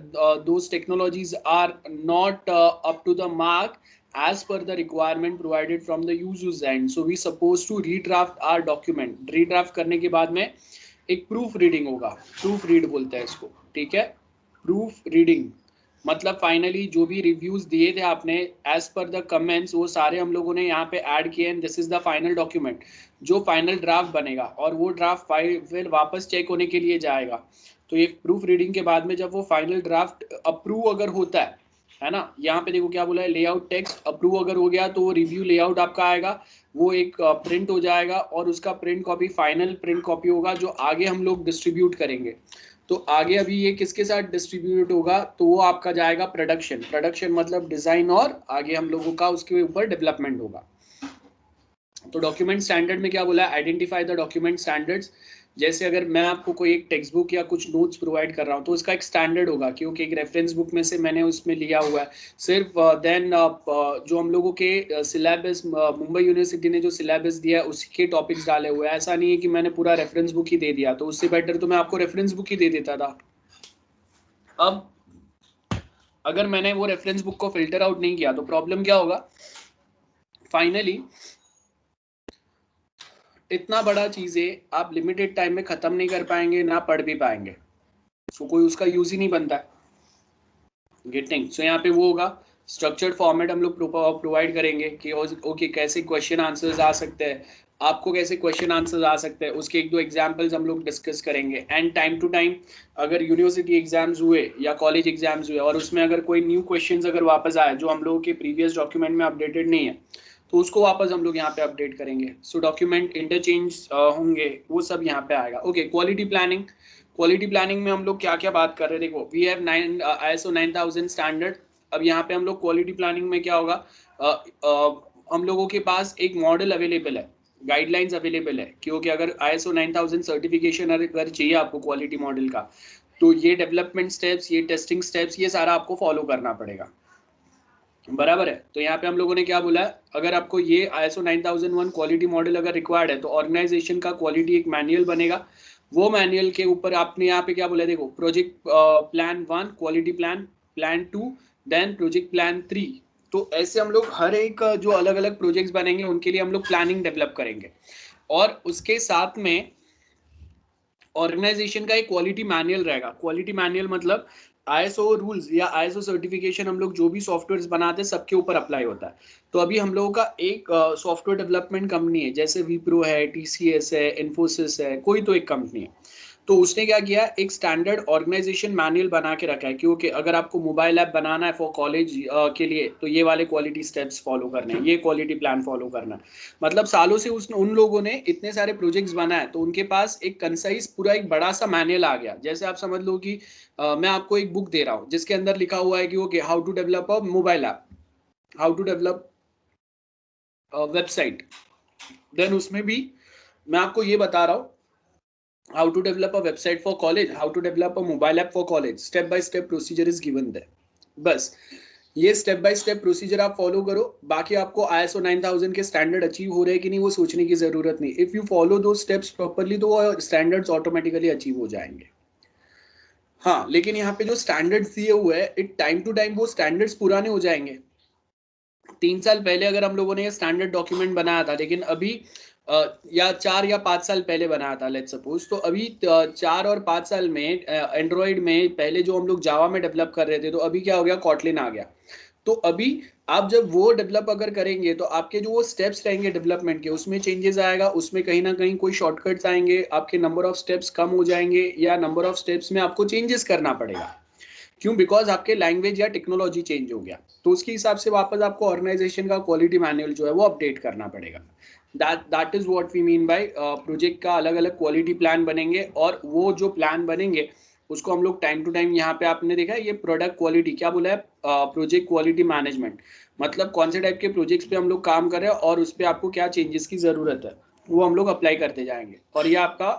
those technologies are not up to the mark as per the requirement provided from the user's end, so we supposed to redraft our document। redraft करने के बाद में एक प्रूफ रीडिंग होगा, proof read बोलते हैं इसको, ठीक है। प्रूफ रीडिंग मतलब फाइनली जो भी रिव्यूज दिए थे आपने एज पर द कमेंट्स, वो सारे हम लोगों ने यहाँ पे ऐड किए and this is the final document, जो फाइनल ड्राफ्ट बनेगा। और वो ड्राफ्ट फिर वापस चेक होने के लिए जाएगा। तो ये प्रूफ रीडिंग के बाद में जब वो फाइनल ड्राफ्ट अप्रूव अगर होता है ना, यहाँ पे देखो क्या बोला है, लेआउट टेक्स्ट अप्रूव अगर हो गया तो वो रिव्यू लेआउट आपका आएगा, वो एक प्रिंट हो जाएगा और उसका print copy final print copy होगा जो आगे हम लोग डिस्ट्रीब्यूट करेंगे। तो आगे अभी ये किसके साथ डिस्ट्रीब्यूट होगा, तो वो आपका जाएगा प्रोडक्शन, प्रोडक्शन मतलब डिजाइन और आगे हम लोगों का उसके ऊपर डेवलपमेंट होगा। तो डॉक्यूमेंट स्टैंडर्ड में क्या बोला, आइडेंटिफाई द डॉक्यूमेंट स्टैंडर्ड्स। जैसे अगर मैं आपको कोई एक टेक्स्ट बुक या कुछ नोट्स प्रोवाइड कर रहा हूँ तो उसका एक स्टैंडर्ड होगा, क्योंकि एक रेफरेंस बुक में से मैंने उसमें लिया हुआ है सिर्फ। देन जो हम लोगों के सिलेबस, मुंबई यूनिवर्सिटी ने जो सिलेबस दिया है उसके टॉपिक्स डाले हुए हैं। ऐसा नहीं है कि मैंने पूरा रेफरेंस बुक ही दे दिया, तो उससे बेटर तो मैं आपको रेफरेंस बुक ही दे देता था। अब अगर मैंने वो रेफरेंस बुक को फिल्टर आउट नहीं किया तो प्रॉब्लम क्या होगा, फाइनली इतना बड़ा चीजें आप लिमिटेड टाइम में खत्म नहीं कर पाएंगे, ना पढ़ भी पाएंगे, सो कोई उसका यूज ही नहीं बनता है। गेटिंग, सो यहाँ पे वो होगा स्ट्रक्चर्ड फॉर्मेट हम लोग प्रोवाइड करेंगे कि ओके कैसे क्वेश्चन आंसर्स आ सकते हैं, आपको कैसे क्वेश्चन आंसर्स आ सकते हैं, उसके एक दो एग्जांपल्स हम लोग डिस्कस करेंगे। एंड टाइम टू टाइम अगर यूनिवर्सिटी एग्जाम्स हुए या कॉलेज एग्जाम्स हुए और उसमें अगर कोई न्यू क्वेश्चंस अगर वापस आए जो हम लोगों के प्रीवियस डॉक्यूमेंट में अपडेटेड नहीं है तो उसको वापस हम लोग यहाँ पे अपडेट करेंगे। सो डॉक्यूमेंट इंटरचेंज होंगे, वो सब यहाँ पे आएगा। Okay, quality planning, quality planning में हम लोग क्या क्या बात कर रहे हैं, देखो वी हैव ISO 9000 स्टैंडर्ड। अब यहाँ पे हम लोग क्वालिटी प्लानिंग में क्या होगा, हम लोगों के पास एक मॉडल अवेलेबल है, गाइडलाइंस अवेलेबल है, क्योंकि अगर ISO 9000 सर्टिफिकेशन अगर चाहिए आपको क्वालिटी मॉडल का तो ये डेवलपमेंट स्टेप्स, ये टेस्टिंग स्टेप्स, ये सारा आपको फॉलो करना पड़ेगा, बराबर है। तो यहाँ पे हम लोगों ने क्या बोला है, अगर आपको ये ISO 9001 क्वालिटी मॉडल अगर रिक्वायर्ड है तो ऑर्गेनाइजेशन का क्वालिटी एक मैनुअल बनेगा। वो मैनुअल के ऊपर आपने यहाँ पे क्या बोला है, देखो project plan 1 quality plan, plan 2, then project plan 3। तो ऐसे हम लोग हर एक जो अलग अलग प्रोजेक्ट्स बनेंगे उनके लिए हम लोग प्लानिंग डेवलप करेंगे। और उसके साथ में ऑर्गेनाइजेशन का एक क्वालिटी मैनुअल रहेगा। क्वालिटी मैनुअल मतलब आईएसओ रूल्स या आईएसओ सर्टिफिकेशन हम लोग जो भी सॉफ्टवेयर बनाते हैं सबके ऊपर अप्लाई होता है। तो अभी हम लोगों का एक सॉफ्टवेयर डेवलपमेंट कंपनी है, जैसे विप्रो है, टीसीएस है, इन्फोसिस है, कोई तो एक कंपनी है। तो उसने क्या किया, एक स्टैंडर्ड ऑर्गेनाइजेशन मैनुअल बना के रखा है, क्योंकि अगर आपको मोबाइल ऐप बनाना है फॉर कॉलेज के लिए तो ये वाले क्वालिटी स्टेप्स फॉलो करने हैं, ये क्वालिटी प्लान फॉलो करना है। मतलब सालों से उन लोगों ने इतने सारे प्रोजेक्ट्स बनाए तो उनके पास एक कंसाइज पूरा एक बड़ा सा मैनुअल आ गया। जैसे आप समझ लो कि मैं आपको एक बुक दे रहा हूँ जिसके अंदर लिखा हुआ है कि okay how to develop a mobile app, how to develop website, then उसमें भी मैं आपको ये बता रहा हूँ how to develop a website for college, how to develop a mobile app for college, step by step procedure is given there। बस ये स्टेप बाय स्टेप प्रोसीजर आप फॉलो करो, बाकी आपको ISO 9000 के स्टैंडर्ड अचीव हो रहे हैं कि नहीं वो सोचने की जरूरत नहीं। इफ यू फॉलो दो स्टेप्स प्रॉपरली तो वो स्टैंडर्ड्स ऑटोमेटिकली अचीव हो जाएंगे। हाँ, लेकिन यहाँ पे जो स्टैंडर्ड्स दिए हुए हैं इट टाइम टू टाइम वो स्टैंडर्ड्स पुराने हो जाएंगे। 3 साल पहले अगर हम लोगों ने ये स्टैंडर्ड डॉक्यूमेंट बनाया था, लेकिन अभी या 4 या 5 साल पहले बनाया था लेट्स सपोज, तो अभी 4 और 5 साल में एंड्रॉइड में पहले जो हम लोग जावा में डेवलप कर रहे थे तो अभी क्या हो गया, कॉटलिन आ गया। तो अभी आप जब वो डेवलप अगर करेंगे तो आपके जो वो स्टेप्स रहेंगे डेवलपमेंट के उसमें चेंजेस आएगा, उसमें कहीं ना कहीं कोई शॉर्टकट्स आएंगे, आपके नंबर ऑफ स्टेप्स कम हो जाएंगे या नंबर ऑफ स्टेप्स में आपको चेंजेस करना पड़ेगा। क्यों? बिकॉज आपके लैंग्वेज या टेक्नोलॉजी चेंज हो गया, तो उसके हिसाब से वापस आपको ऑर्गेनाइजेशन का क्वालिटी मैनुअल जो है वो अपडेट करना पड़ेगा। That is what we mean by project का अलग अलग क्वालिटी प्लान बनेंगे, और वो जो प्लान बनेंगे उसको हम लोग टाइम टू टाइम, यहाँ पे आपने देखा ये प्रोडक्ट क्वालिटी क्या बोला है, प्रोजेक्ट क्वालिटी मैनेजमेंट, मतलब कौन से टाइप के प्रोजेक्ट्स पे हम लोग काम कर रहे हैं और उस पर आपको क्या चेंजेस की जरूरत है वो हम लोग अप्लाई करते जाएंगे, और ये आपका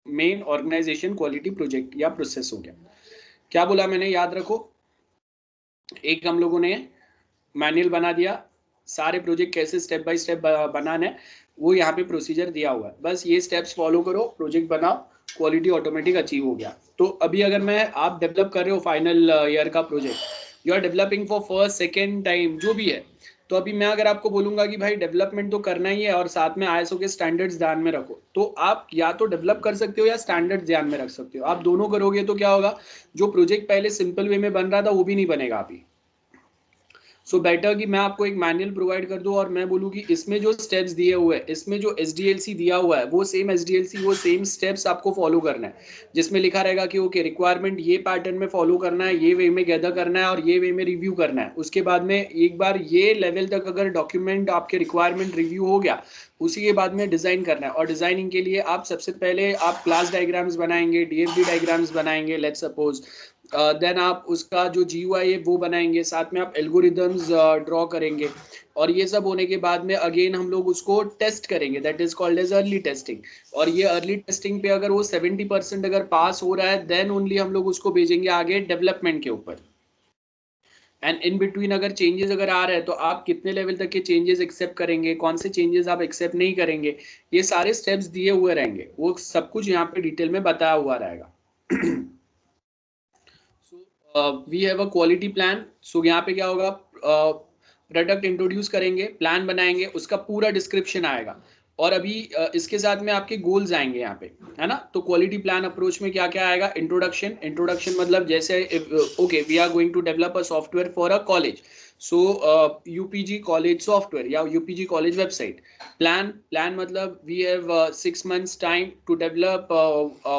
मेन ऑर्गेनाइजेशन क्वालिटी प्रोजेक्ट या प्रोसेस हो गया। क्या बोला मैंने, याद रखो, एक हम लोगों ने मैनुअल बना दिया, सारे प्रोजेक्ट कैसे स्टेप बाय स्टेप बनाना है वो यहाँ पे प्रोसीजर दिया हुआ है, बस ये स्टेप्स फॉलो करो, प्रोजेक्ट बनाओ, क्वालिटी ऑटोमेटिक अचीव हो गया। तो अभी अगर मैं आप डेवलप कर रहे हो फाइनल ईयर का project, you are developing for first second time जो भी है, तो अभी मैं अगर आपको बोलूंगा कि भाई डेवलपमेंट तो करना ही है और साथ में आईएसओ के स्टैंडर्ड्स ध्यान में रखो, तो आप या तो डेवलप कर सकते हो या स्टैंडर्ड्स ध्यान में रख सकते हो। आप दोनों करोगे तो क्या होगा, जो प्रोजेक्ट पहले सिंपल वे में बन रहा था वो भी नहीं बनेगा अभी। सो बेटर कि मैं आपको एक मैनुअल प्रोवाइड कर दूं और मैं बोलूं कि इसमें जो स्टेप्स दिए हुए हैं, इसमें जो SDLC दिया हुआ है वो सेम SDLC वो सेम स्टेप्स आपको फॉलो करना है, जिसमें लिखा रहेगा कि ओके रिक्वायरमेंट ये पैटर्न में फॉलो करना है, ये वे में गैदर करना है और ये वे में रिव्यू करना है। उसके बाद में एक बार ये लेवल तक अगर डॉक्यूमेंट आपके रिक्वायरमेंट रिव्यू हो गया, उसी के बाद में डिजाइन करना है। और डिजाइनिंग के लिए आप सबसे पहले आप क्लास डायग्राम्स बनाएंगे, DFD डायग्राम्स बनाएंगे लेट्स सपोज, देन आप उसका जो GUI है वो बनाएंगे, साथ में आप एल्गोरिदम्स ड्रॉ करेंगे, और ये सब होने के बाद में अगेन हम लोग उसको टेस्ट करेंगे, that is called as early testing. और ये अर्ली टेस्टिंग पे अगर वो 70% अगर पास हो रहा है देन ओनली हम लोग उसको भेजेंगे आगे डेवलपमेंट के ऊपर। एंड इन बिटवीन अगर चेंजेस अगर आ रहे हैं तो आप कितने लेवल तक के चेंजेस एक्सेप्ट करेंगे, कौन से चेंजेस आप एक्सेप्ट नहीं करेंगे, ये सारे स्टेप्स दिए हुए रहेंगे, वो सब कुछ यहाँ पे डिटेल में बताया हुआ रहेगा। We have a quality plan. So यहाँ पे क्या होगा, प्रोडक्ट इंट्रोड्यूस करेंगे, प्लान बनाएंगे, उसका पूरा डिस्क्रिप्शन आएगा, और अभी इसके साथ में आपके गोल्स आएंगे यहाँ पे, है ना। तो क्वालिटी प्लान अप्रोच में क्या क्या आएगा, इंट्रोडक्शन मतलब जैसे okay we are going to develop a software for a college, so UPG college software या UPG कॉलेज वेबसाइट। प्लान मतलब we have 6 months time to develop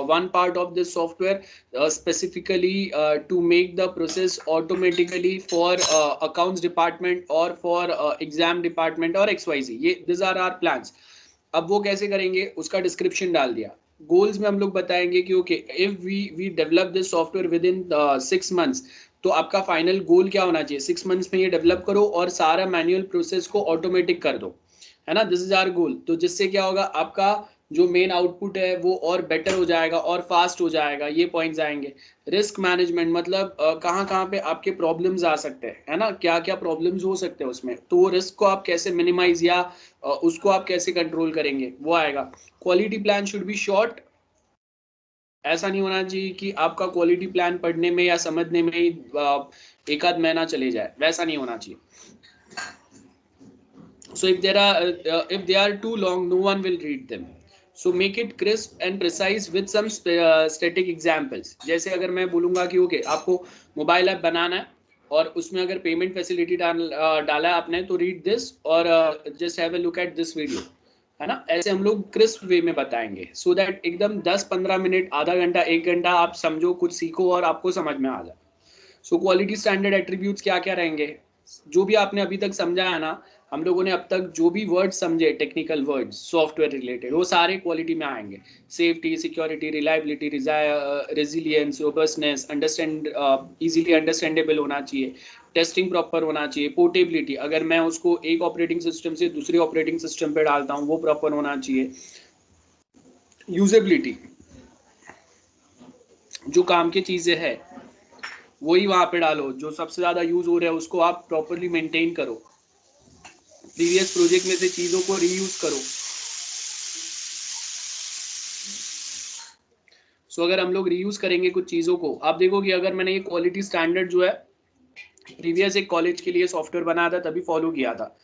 one part of this software specifically to make the process automatically for accounts department or for exam department or XYZ, ये these are our plans। अब वो कैसे करेंगे उसका description डाल दिया। Goals में हम लोग बताएंगे कि okay if we develop this software within 6 months, तो आपका फाइनल गोल क्या होना चाहिए, 6 months में ये डेवलप करो और सारा मैनुअल प्रोसेस को ऑटोमेटिक कर दो, है ना, दिस इज आवर गोल। तो जिससे क्या होगा, आपका जो मेन आउटपुट है वो और बेटर हो जाएगा और फास्ट हो जाएगा, ये पॉइंट्स आएंगे। रिस्क मैनेजमेंट मतलब कहाँ कहाँ पे आपके प्रॉब्लम्स आ सकते हैं, है ना, क्या क्या प्रॉब्लम्स हो सकते हैं उसमें, तो वो रिस्क को आप कैसे मिनिमाइज या उसको आप कैसे कंट्रोल करेंगे वो आएगा। Quality plan should be short, ऐसा नहीं होना चाहिए कि आपका क्वालिटी प्लान पढ़ने में या समझने में ही एक आध महीना चले जाए, वैसा नहीं होना चाहिए। So if they are too long, no one will read them. So make it crisp and precise with some static examples. जैसे अगर मैं बोलूंगा कि ओके आपको मोबाइल ऐप बनाना है और उसमें अगर पेमेंट फैसिलिटी डाला है आपने, तो रीड दिस और just have a look at this video, है ना। ऐसे हम लोग क्रिस्प वे में बताएंगे सो दैट एकदम 10-15 मिनट, आधा घंटा, 1 घंटा आप समझो, कुछ सीखो और आपको समझ में आ जाए। सो क्वालिटी स्टैंडर्ड एट्रीब्यूट्स क्या क्या रहेंगे, जो भी आपने अभी तक समझा है ना, हम लोगों ने अब तक जो भी वर्ड समझे, टेक्निकल वर्ड्स सॉफ्टवेयर रिलेटेड, वो सारे क्वालिटी में आएंगे। Safety, security, reliability, resilience, robustness, understand, easily understandable होना चाहिए, टेस्टिंग प्रॉपर होना चाहिए, पोर्टेबिलिटी, अगर मैं उसको एक ऑपरेटिंग सिस्टम से दूसरे ऑपरेटिंग सिस्टम पे डालता हूँ वो प्रॉपर होना चाहिए, यूजेबिलिटी, जो काम की चीजें है वही वहां पे डालो, जो सबसे ज्यादा यूज हो रहा है उसको आप प्रॉपरली मेंटेन करो, प्रीवियस प्रोजेक्ट में से चीजों को रीयूज करो। सो अगर हम लोग रीयूज करेंगे कुछ चीजों को, आप देखोगे अगर मैंने ये क्वालिटी स्टैंडर्ड जो है प्रीवियस एक कॉलेज के लिए सॉफ्टवेयर बनाया था तभी फॉलो किया था,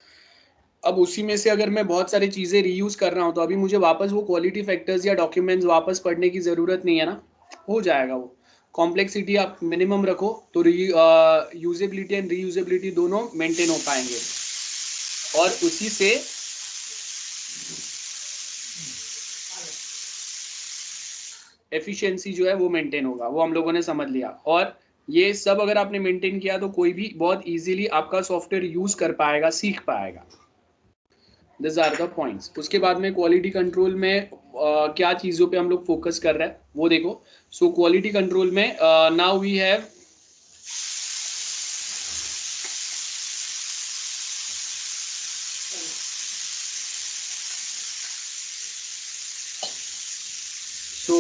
अब उसी में से अगर मैं बहुत सारी चीजें रीयूज कर रहा हूँ तो अभी मुझे वापस वो क्वालिटी फैक्टर्स या डॉक्यूमेंट्स वापस पढ़ने की जरूरत नहीं है ना, हो जाएगा वो। कॉम्प्लेक्सिटी आप मिनिमम रखो तो यूजेबिलिटी एंड रीयूजेबिलिटी दोनों मेंटेन हो पाएंगे और उसी से एफिशिएंसी जो है वो मेंटेन होगा, वो हम लोगों ने समझ लिया। और ये सब अगर आपने मेंटेन किया तो कोई भी बहुत इजीली आपका सॉफ्टवेयर यूज कर पाएगा, सीख पाएगा। This are the points. उसके बाद में क्वालिटी कंट्रोल में क्या चीज़ों पे हम लोग फोकस कर रहे हैं वो देखो। सो क्वालिटी कंट्रोल में now we have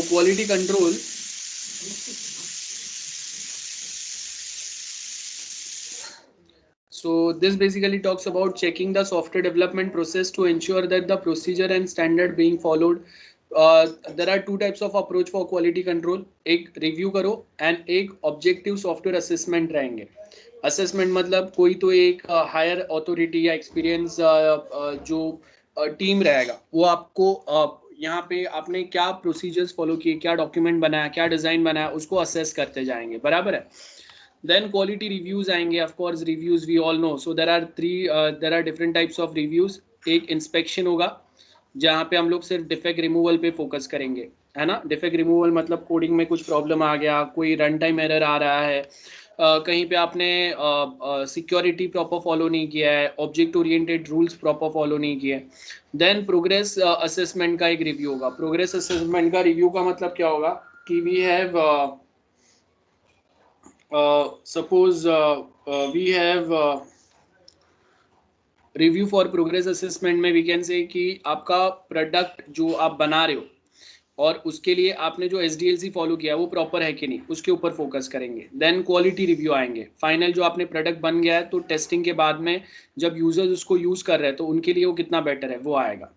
quality control so this basically talks about checking the software development process to ensure that the procedure and standard being followed. There are two types of approach for quality control, एक review करो and एक objective software assessment रहेंगे। assessment मतलब कोई तो एक higher authority या experience जो टीम रहेगा वो आपको यहाँ पे आपने क्या प्रोसीजर्स फॉलो किए, क्या डॉक्यूमेंट बनाया, क्या डिजाइन बनाया, उसको असेस करते जाएंगे, बराबर है। देन क्वालिटी रिव्यूज आएंगे, of course reviews we all know. So there are different types of reviews. एक इंस्पेक्शन होगा जहाँ पे हम लोग सिर्फ डिफेक्ट रिमूवल पे फोकस करेंगे, है ना। डिफेक्ट रिमूवल मतलब कोडिंग में कुछ प्रॉब्लम आ गया, कोई रन टाइम एरर आ रहा है, कहीं पे आपने सिक्योरिटी प्रॉपर फॉलो नहीं किया है, object oriented rules proper follow नहीं किए। देन प्रोग्रेस असेसमेंट का एक रिव्यू होगा। प्रोग्रेस असेसमेंट का रिव्यू का मतलब क्या होगा कि we have suppose we have review for progress assessment में वी कैन से कि आपका प्रोडक्ट जो आप बना रहे हो और उसके लिए आपने जो SDLC फॉलो किया वो प्रॉपर है कि नहीं, उसके ऊपर फोकस करेंगे। देन क्वालिटी रिव्यू आएंगे, फाइनल जो आपने प्रोडक्ट बन गया है तो टेस्टिंग के बाद में जब यूजर्स उसको यूज कर रहे हैं तो उनके लिए वो कितना बेटर है वो आएगा,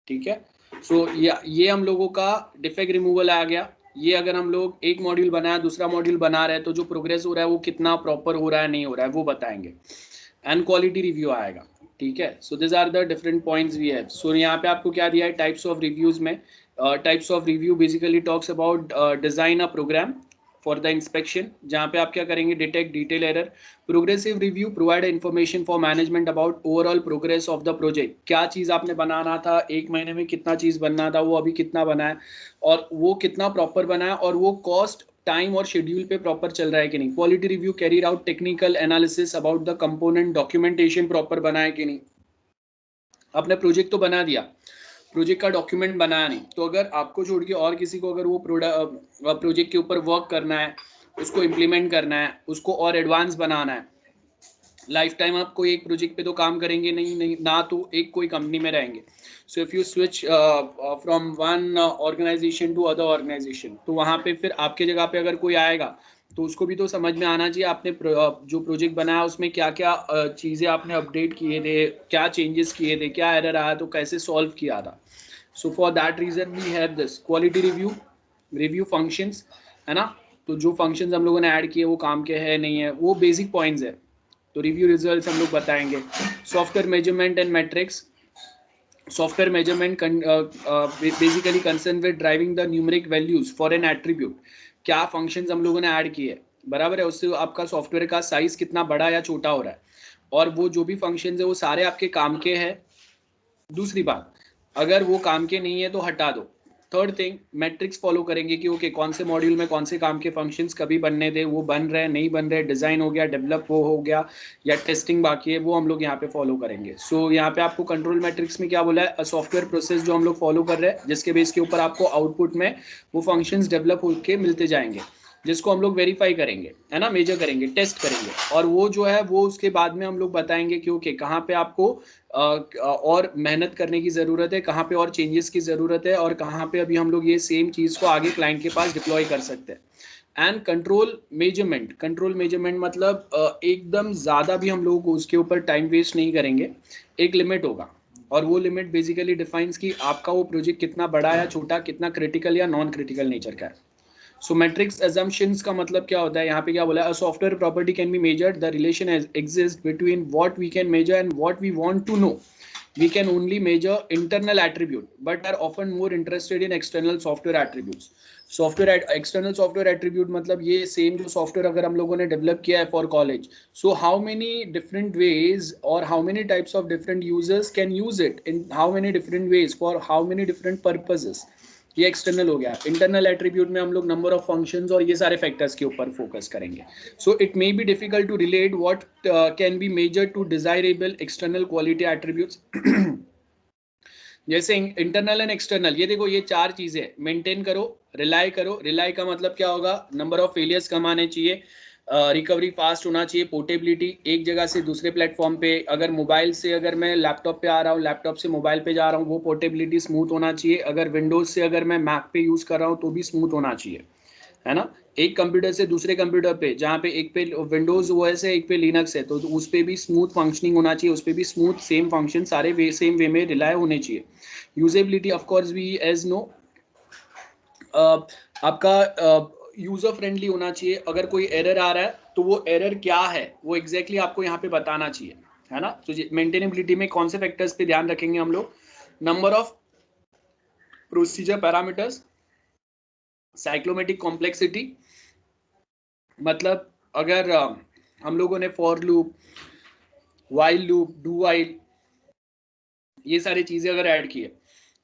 ठीक है। सो ये हम लोगों का डिफेक्ट रिमूवल आ गया। ये अगर हम लोग एक मॉड्यूल बनाया दूसरा मॉड्यूल बना रहे हैं तो जो प्रोग्रेस हो रहा है वो कितना प्रॉपर हो रहा है नहीं हो रहा है वो बताएंगे। एंड क्वालिटी रिव्यू आएगा, ठीक है। So this are the different points we have. So यहाँ पे आपको क्या दिया है टाइप्स ऑफ रिव्यूज में। Types of review basically talks about design a program for the inspection, जहाँ पे आप क्या करेंगे, detect detail error. Progressive review provide information for management about overall progress of the project, क्या चीज़ आपने बनाना था, 1 महीने में कितना चीज़ बनना था वो अभी कितना बना है और वो कितना प्रॉपर बना है और वो कॉस्ट, टाइम और शेड्यूल पे प्रॉपर चल रहा है कि नहीं। Quality review carried out technical analysis about the component, documentation proper बना है कि नहीं। आपने प्रोजेक्ट तो बना दिया, प्रोजेक्ट का डॉक्यूमेंट बनाया नहीं, तो अगर आपको छोड़ के और किसी को अगर वो प्रोजेक्ट के ऊपर वर्क करना है, उसको इम्प्लीमेंट करना है, उसको और एडवांस बनाना है, लाइफ टाइम आप कोई एक प्रोजेक्ट पे तो काम करेंगे नहीं ना, तो एक कोई कंपनी में रहेंगे। So if you switch from one organization to other organization, तो वहाँ पे फिर आपके जगह पे अगर कोई आएगा तो उसको भी तो समझ में आना चाहिए आपने जो प्रोजेक्ट बनाया उसमें क्या क्या चीज़ें आपने अपडेट किए थे, क्या चेंजेस किए थे, क्या एरर आया तो कैसे सॉल्व किया था। So for that reason we have this quality review. Review functions, है ना, तो जो फंक्शंस हम लोगों ने ऐड किए वो काम के है नहीं है, वो बेसिक पॉइंट्स है। तो रिव्यू रिजल्ट्स हम लोग बताएंगे। Software measurement and matrix, Software measurement basically concerned with driving the numeric values for an attribute. क्या functions हम लोगों ने ऐड किए, बराबर है, उससे आपका सॉफ्टवेयर का साइज कितना बड़ा या छोटा हो रहा है, और वो जो भी फंक्शंस है वो सारे आपके काम के हैं। दूसरी बात, अगर वो काम के नहीं है तो हटा दो। थर्ड थिंग, मैट्रिक्स फॉलो करेंगे कि ओके कौन से मॉड्यूल में कौन से काम के फंक्शंस कभी बनने थे, वो बन रहे हैं नहीं बन रहे, डिजाइन हो गया, डेवलप वो हो गया, या टेस्टिंग बाकी है, वो हम लोग यहाँ पे फॉलो करेंगे। सो यहाँ पे आपको कंट्रोल मैट्रिक्स में क्या बोला है, सॉफ्टवेयर प्रोसेस जो हम लोग फॉलो कर रहे हैं, जिसके बेस के ऊपर आपको आउटपुट में वो फंक्शंस डेवलप होके मिलते जाएंगे, जिसको हम लोग वेरीफाई करेंगे, है ना, मेजर करेंगे, टेस्ट करेंगे, और वो जो है वो उसके बाद में हम लोग बताएंगे कि ओके कहाँ पे आपको और मेहनत करने की ज़रूरत है, कहाँ पे और चेंजेस की ज़रूरत है, और कहाँ पे अभी हम लोग ये सेम चीज़ को आगे क्लाइंट के पास डिप्लॉय कर सकते हैं। एंड कंट्रोल मेजरमेंट मतलब एकदम ज़्यादा भी हम लोग उसके ऊपर टाइम वेस्ट नहीं करेंगे, एक लिमिट होगा, और वो लिमिट बेसिकली डिफाइंस कि आपका वो प्रोजेक्ट कितना बड़ा या छोटा, कितना क्रिटिकल या नॉन क्रिटिकल नेचर का है। सो मैट्रिक्स assumptions का मतलब क्या होता है, यहाँ पे क्या बोला है, software property can be measured, the relation exist between what we can measure and what we want to know. We can only measure internal attribute, but are often more interested in external software attributes. External software attribute मतलब ये same जो software अगर हम लोगों ने develop किया है for college, so how many different ways or how many types of different users can use it in how many different ways for how many different purposes, ये एक्सटर्नल हो गया। इंटरनल एट्रीब्यूट में हम लोग number of functions और ये सारे factors के ऊपर फोकस करेंगे। So it may be difficult to relate what can be measure to desirable external quality attributes. जैसे इंटरनल एंड एक्सटर्नल, ये देखो ये चार चीजें, मेंटेन करो, रिलाई करो, रिलाई का मतलब क्या होगा, नंबर ऑफ फेलियर्स कम आने चाहिए, रिकवरी फास्ट होना चाहिए, पोर्टेबिलिटी एक जगह से दूसरे प्लेटफॉर्म पे, अगर मोबाइल से अगर मैं लैपटॉप पे आ रहा हूँ, लैपटॉप से मोबाइल पे जा रहा हूँ, वो पोर्टेबिलिटी स्मूथ होना चाहिए, अगर विंडोज से अगर मैं मैक पे यूज कर रहा हूँ तो भी स्मूथ होना चाहिए, है ना। एक कंप्यूटर से दूसरे कंप्यूटर पे, जहाँ पे एक पे विंडोज ओएस है, एक पे लिनक्स है, तो उस पे भी स्मूथ फंक्शनिंग होना चाहिए, उस पे भी स्मूथ सेम फंक्शन सारे वे सेम वे में रिलाय होने चाहिए। Usability of course we as know, आपका यूजर फ्रेंडली होना चाहिए, अगर कोई एरर आ रहा है तो वो एरर क्या है वो एग्जैक्टली आपको यहाँ पे बताना चाहिए, है ना। तो मेंटेनेबिलिटी में कौन से फैक्टर्स पे ध्यान रखेंगे हम लोग, number of procedure parameters, cyclomatic complexity, मतलब अगर हम लोगों ने for loop, while loop, do while, ये सारी चीजें अगर ऐड किए,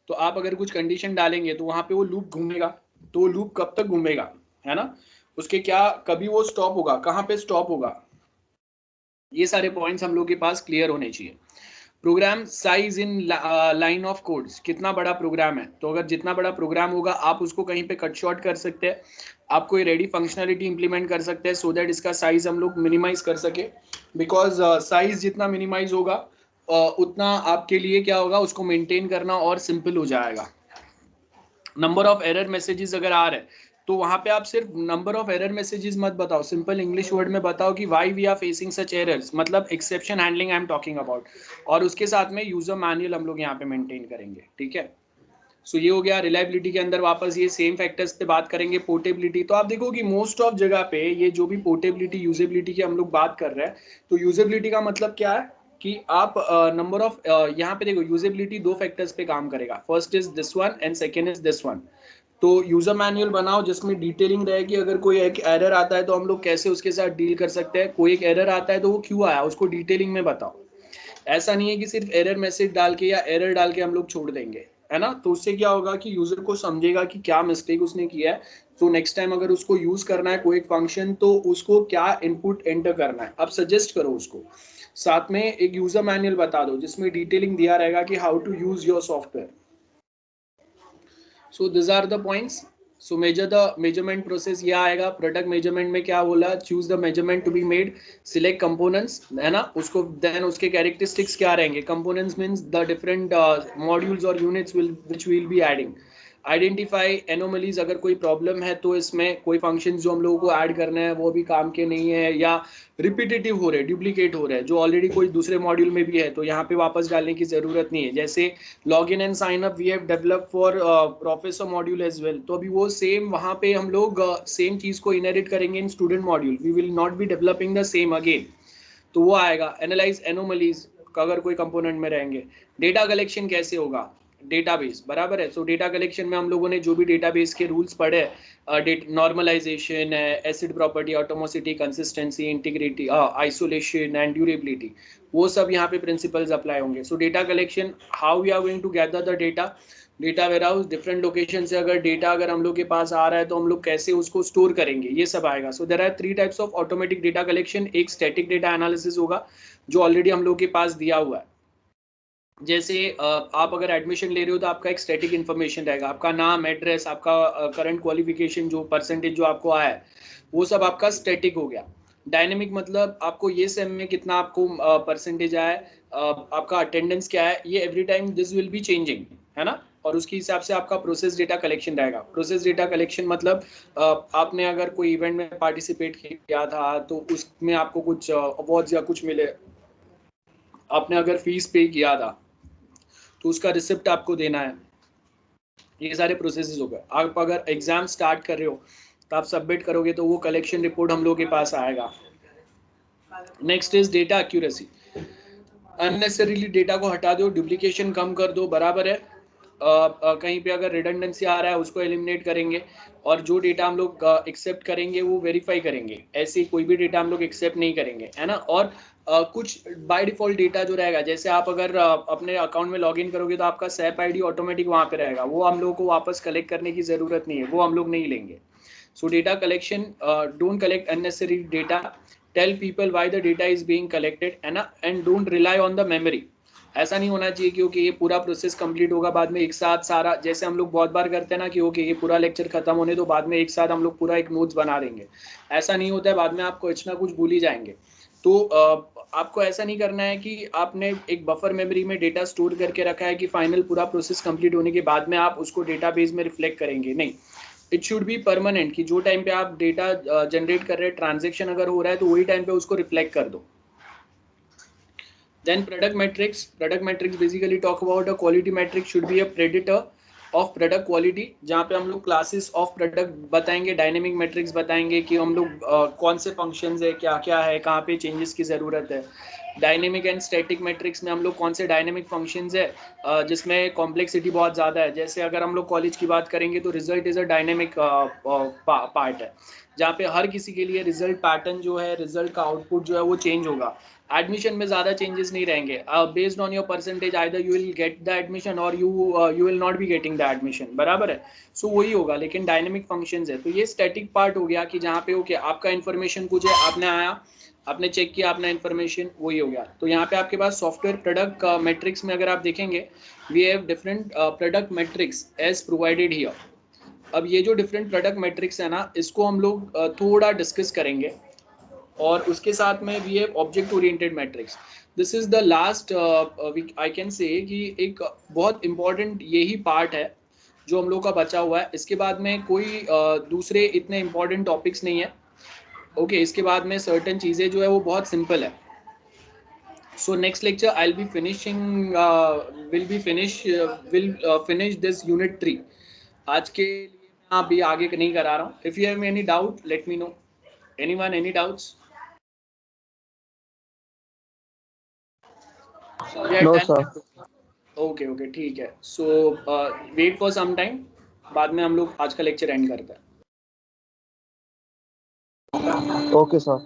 तो आप अगर कुछ कंडीशन डालेंगे तो वहां पे वो लूप घूमेगा, तो वो लूप कब तक घूमेगा, है ना, उसके क्या कभी वो स्टॉप होगा, कहाँ पे स्टॉप होगा, ये सारे पॉइंट्स हम लोग के पास क्लियर होने चाहिए। Program size in line of codes, कितना बड़ा प्रोग्राम है, तो अगर जितना बड़ा प्रोग्राम होगा आप उसको कहीं पे कट शॉर्ट कर सकते हैं, आप कोई रेडी फंक्शनलिटी इंप्लीमेंट कर सकते हैं, सो दैट इसका साइज हम लोग मिनिमाइज कर सके, बिकॉज साइज जितना मिनिमाइज होगा उतना आपके लिए क्या होगा, उसको मेंटेन करना और सिंपल हो जाएगा। नंबर ऑफ एरर मैसेजेस अगर आ रहे हैं तो वहां पे आप सिर्फ नंबर ऑफ एरर मैसेजेस मत बताओ, सिंपल इंग्लिश वर्ड में बताओ कि why we are facing such errors, मतलब exception handling I am talking about, और उसके साथ में यूजर मैनुअल हम लोग यहाँ पे मेंटेन करेंगे, ठीक है। सो ये हो गया रिलायबिलिटी के अंदर, वापस ये सेम फैक्टर्स पे बात करेंगे। पोर्टेबिलिटी, तो आप देखो कि मोस्ट ऑफ जगह पे ये जो भी पोर्टेबिलिटी यूजेबिलिटी की हम लोग बात कर रहे हैं, तो यूजेबिलिटी का मतलब क्या है कि आप नंबर ऑफ यहाँ पे देखो यूजेबिलिटी दो फैक्टर्स पे काम करेगा, first is this one and second is this one. तो यूजर मैनुअल बनाओ जिसमें डिटेलिंग रहे कि अगर कोई एक एरर आता है तो हम लोग कैसे उसके साथ डील कर सकते हैं, कोई एक एरर आता है तो वो क्यों आया उसको डिटेलिंग में बताओ। ऐसा नहीं है कि सिर्फ एरर मैसेज डाल के या एरर डाल के हम लोग छोड़ देंगे, है ना, तो उससे क्या होगा कि यूजर को समझेगा कि क्या मिस्टेक उसने किया है, तो नेक्स्ट टाइम अगर उसको यूज करना है कोई फंक्शन तो उसको क्या इनपुट एंटर करना है, आप सजेस्ट करो उसको। साथ में एक यूजर मैनुअल बता दो जिसमें डिटेलिंग दिया रहेगा कि how to use your software. So this are the points. So major the measurement process यह आएगा। प्रोडक्ट मेजरमेंट में क्या बोला, choose the measurement to be made, select components, है ना, उसको देन उसके कैरेक्टरिस्टिक्स क्या रहेंगे, components means the different modules और units which will be adding. Identify anomalies, अगर कोई प्रॉब्लम है तो इसमें कोई फंक्शन जो हम लोगों को ऐड करना है वो भी काम के नहीं है या रिपीटेटिव हो रहे, डुप्लीकेट हो रहे हैं, जो ऑलरेडी कोई दूसरे मॉड्यूल में भी है तो यहाँ पे वापस डालने की जरूरत नहीं है। जैसे log in and sign up we have develop for professor module as well, तो अभी वो सेम वहाँ पे हम लोग सेम चीज को इनहेरिट करेंगे in student module, we will not be developing the same again, तो वो आएगा। एनालाइज एनोमलीज, अगर कोई कंपोनेंट में रहेंगे। डेटा कलेक्शन कैसे होगा, डेटाबेस, बराबर है। सो डेटा कलेक्शन में हम लोगों ने जो भी डेटाबेस के रूल्स पढ़े, नॉर्मलाइजेशन है, ACID property, atomicity, consistency, integrity, isolation and durability, वो सब यहाँ पे प्रिंसिपल्स अप्लाई होंगे। So data collection, how we are going to gather the data, data warehouse, different location से अगर डेटा अगर हम लोग के पास आ रहा है तो हम लोग कैसे उसको स्टोर करेंगे, ये सब आएगा। So there are 3 types of automatic data collection. एक स्टैटिक डेटा एनालिसिस होगा जो ऑलरेडी हम लोग के पास दिया हुआ है। जैसे आप अगर एडमिशन ले रहे हो तो आपका एक स्टैटिक इन्फॉर्मेशन रहेगा, आपका नाम, एड्रेस, आपका करंट क्वालिफिकेशन, जो परसेंटेज जो आपको आया है, वो सब आपका स्टैटिक हो गया। डायनेमिक मतलब आपको ये सेम में कितना आपको परसेंटेज आया है, आपका अटेंडेंस क्या है, ये every time this will be changing, है ना। और उसके हिसाब से आपका प्रोसेस डेटा कलेक्शन रहेगा। प्रोसेस डेटा कलेक्शन मतलब आपने अगर कोई इवेंट में पार्टिसिपेट किया था तो उसमें आपको कुछ अवार्ड्स या कुछ मिले, आपने अगर फीस पे किया था तो उसका रिसिप्ट आपको देना है, ये सारे प्रोसेसेस हो गए। आप अगर एग्जाम स्टार्ट कर रहे हो तो आप सबमिट करोगे तो वो कलेक्शन रिपोर्ट हम लोग के पास आएगा। Next is data accuracy, unnecessarily data को हटा दो, डुप्लीकेशन कम कर दो, बराबर है। कहीं पे अगर रिडंडेंसी आ रहा है उसको एलिमिनेट करेंगे, और जो डेटा हम लोग एक्सेप्ट करेंगे वो वेरीफाई करेंगे, ऐसे कोई भी डेटा हम लोग एक्सेप्ट नहीं करेंगे, है ना। और कुछ बाय डिफॉल्ट डेटा जो रहेगा, जैसे आप अगर अपने अकाउंट में लॉगिन करोगे तो आपका SAP ID ऑटोमेटिक वहाँ पे रहेगा, वो हम लोग को वापस कलेक्ट करने की ज़रूरत नहीं है, वो हम लोग नहीं लेंगे। So data collection, don't collect unnecessary data, tell people why the data is being collected, है ना, and don't rely on the memory. ऐसा नहीं होना चाहिए क्योंकि ये पूरा प्रोसेस कंप्लीट होगा बाद में एक साथ सारा, जैसे हम लोग बहुत बार करते हैं ना कि ओके ये पूरा लेक्चर खत्म होने तो बाद में एक साथ हम लोग पूरा एक नोट्स बना देंगे, ऐसा नहीं होता है। बाद में आप कुछ ना कुछ भूल ही जाएंगे। तो आपको ऐसा नहीं करना है कि आपने एक बफर मेमोरी में डेटा स्टोर करके रखा है कि फाइनल पूरा प्रोसेस कंप्लीट होने के बाद में आप उसको डेटाबेस में रिफ्लेक्ट करेंगे, नहीं। इट शुड बी परमानेंट, कि जो टाइम पे आप डेटा जनरेट कर रहे हैं, ट्रांजेक्शन अगर हो रहा है तो वही टाइम पे उसको रिफ्लेक्ट कर दो। Then product metrics. Product metrics basically talk about a quality metric should be a predator of product quality, जहाँ पे हम लोग classes of product बताएंगे, dynamic metrics बताएंगे कि हम लोग कौन से functions है, क्या क्या है, कहाँ पे changes की ज़रूरत है। डायनेमिक एंड स्टैटिक मैट्रिक्स में हम लोग कौन से डायनेमिक फंक्शंस है जिसमें कॉम्प्लेक्सिटी बहुत ज़्यादा है, जैसे अगर हम लोग कॉलेज की बात करेंगे तो result is a dynamic part है, जहाँ पे हर किसी के लिए रिजल्ट पैटर्न जो है, रिजल्ट का आउटपुट जो है वो चेंज होगा। एडमिशन में ज़्यादा चेंजेस नहीं रहेंगे, based on your percentage either you will get the admission or you will not be getting the admission, बराबर है। सो वही होगा, लेकिन डायनेमिक फंक्शंस है। तो ये स्टैटिक पार्ट हो गया कि जहाँ पे ओके आपका इन्फॉर्मेशन कुछ है, आपने आया, आपने चेक किया, आपने इन्फॉर्मेशन, वही हो गया। तो यहाँ पे आपके पास सॉफ्टवेयर प्रोडक्ट मैट्रिक्स में अगर आप देखेंगे, we have different product metrics as provided here. अब ये जो डिफरेंट प्रोडक्ट मैट्रिक्स है ना, इसको हम लोग थोड़ा डिस्कस करेंगे, और उसके साथ में we have object oriented metrics. This is the last, I can say कि एक बहुत इंपॉर्टेंट यही पार्ट है जो हम लोग का बचा हुआ है। इसके बाद में कोई दूसरे इतने इंपॉर्टेंट टॉपिक्स नहीं है, ओके। इसके बाद में सर्टेन चीज़ें जो है वो बहुत सिंपल है। So next lecture I will finish this unit 3। आज के लिए मैं अभी आगे नहीं करा रहा हूँ। If you have any doubt let me know. Anyone, any doubts? No, sir. Okay okay, ठीक है। सो वेट फॉर सम टाइम, बाद में हम लोग आज का लेक्चर एंड करते हैं। Okay, sir.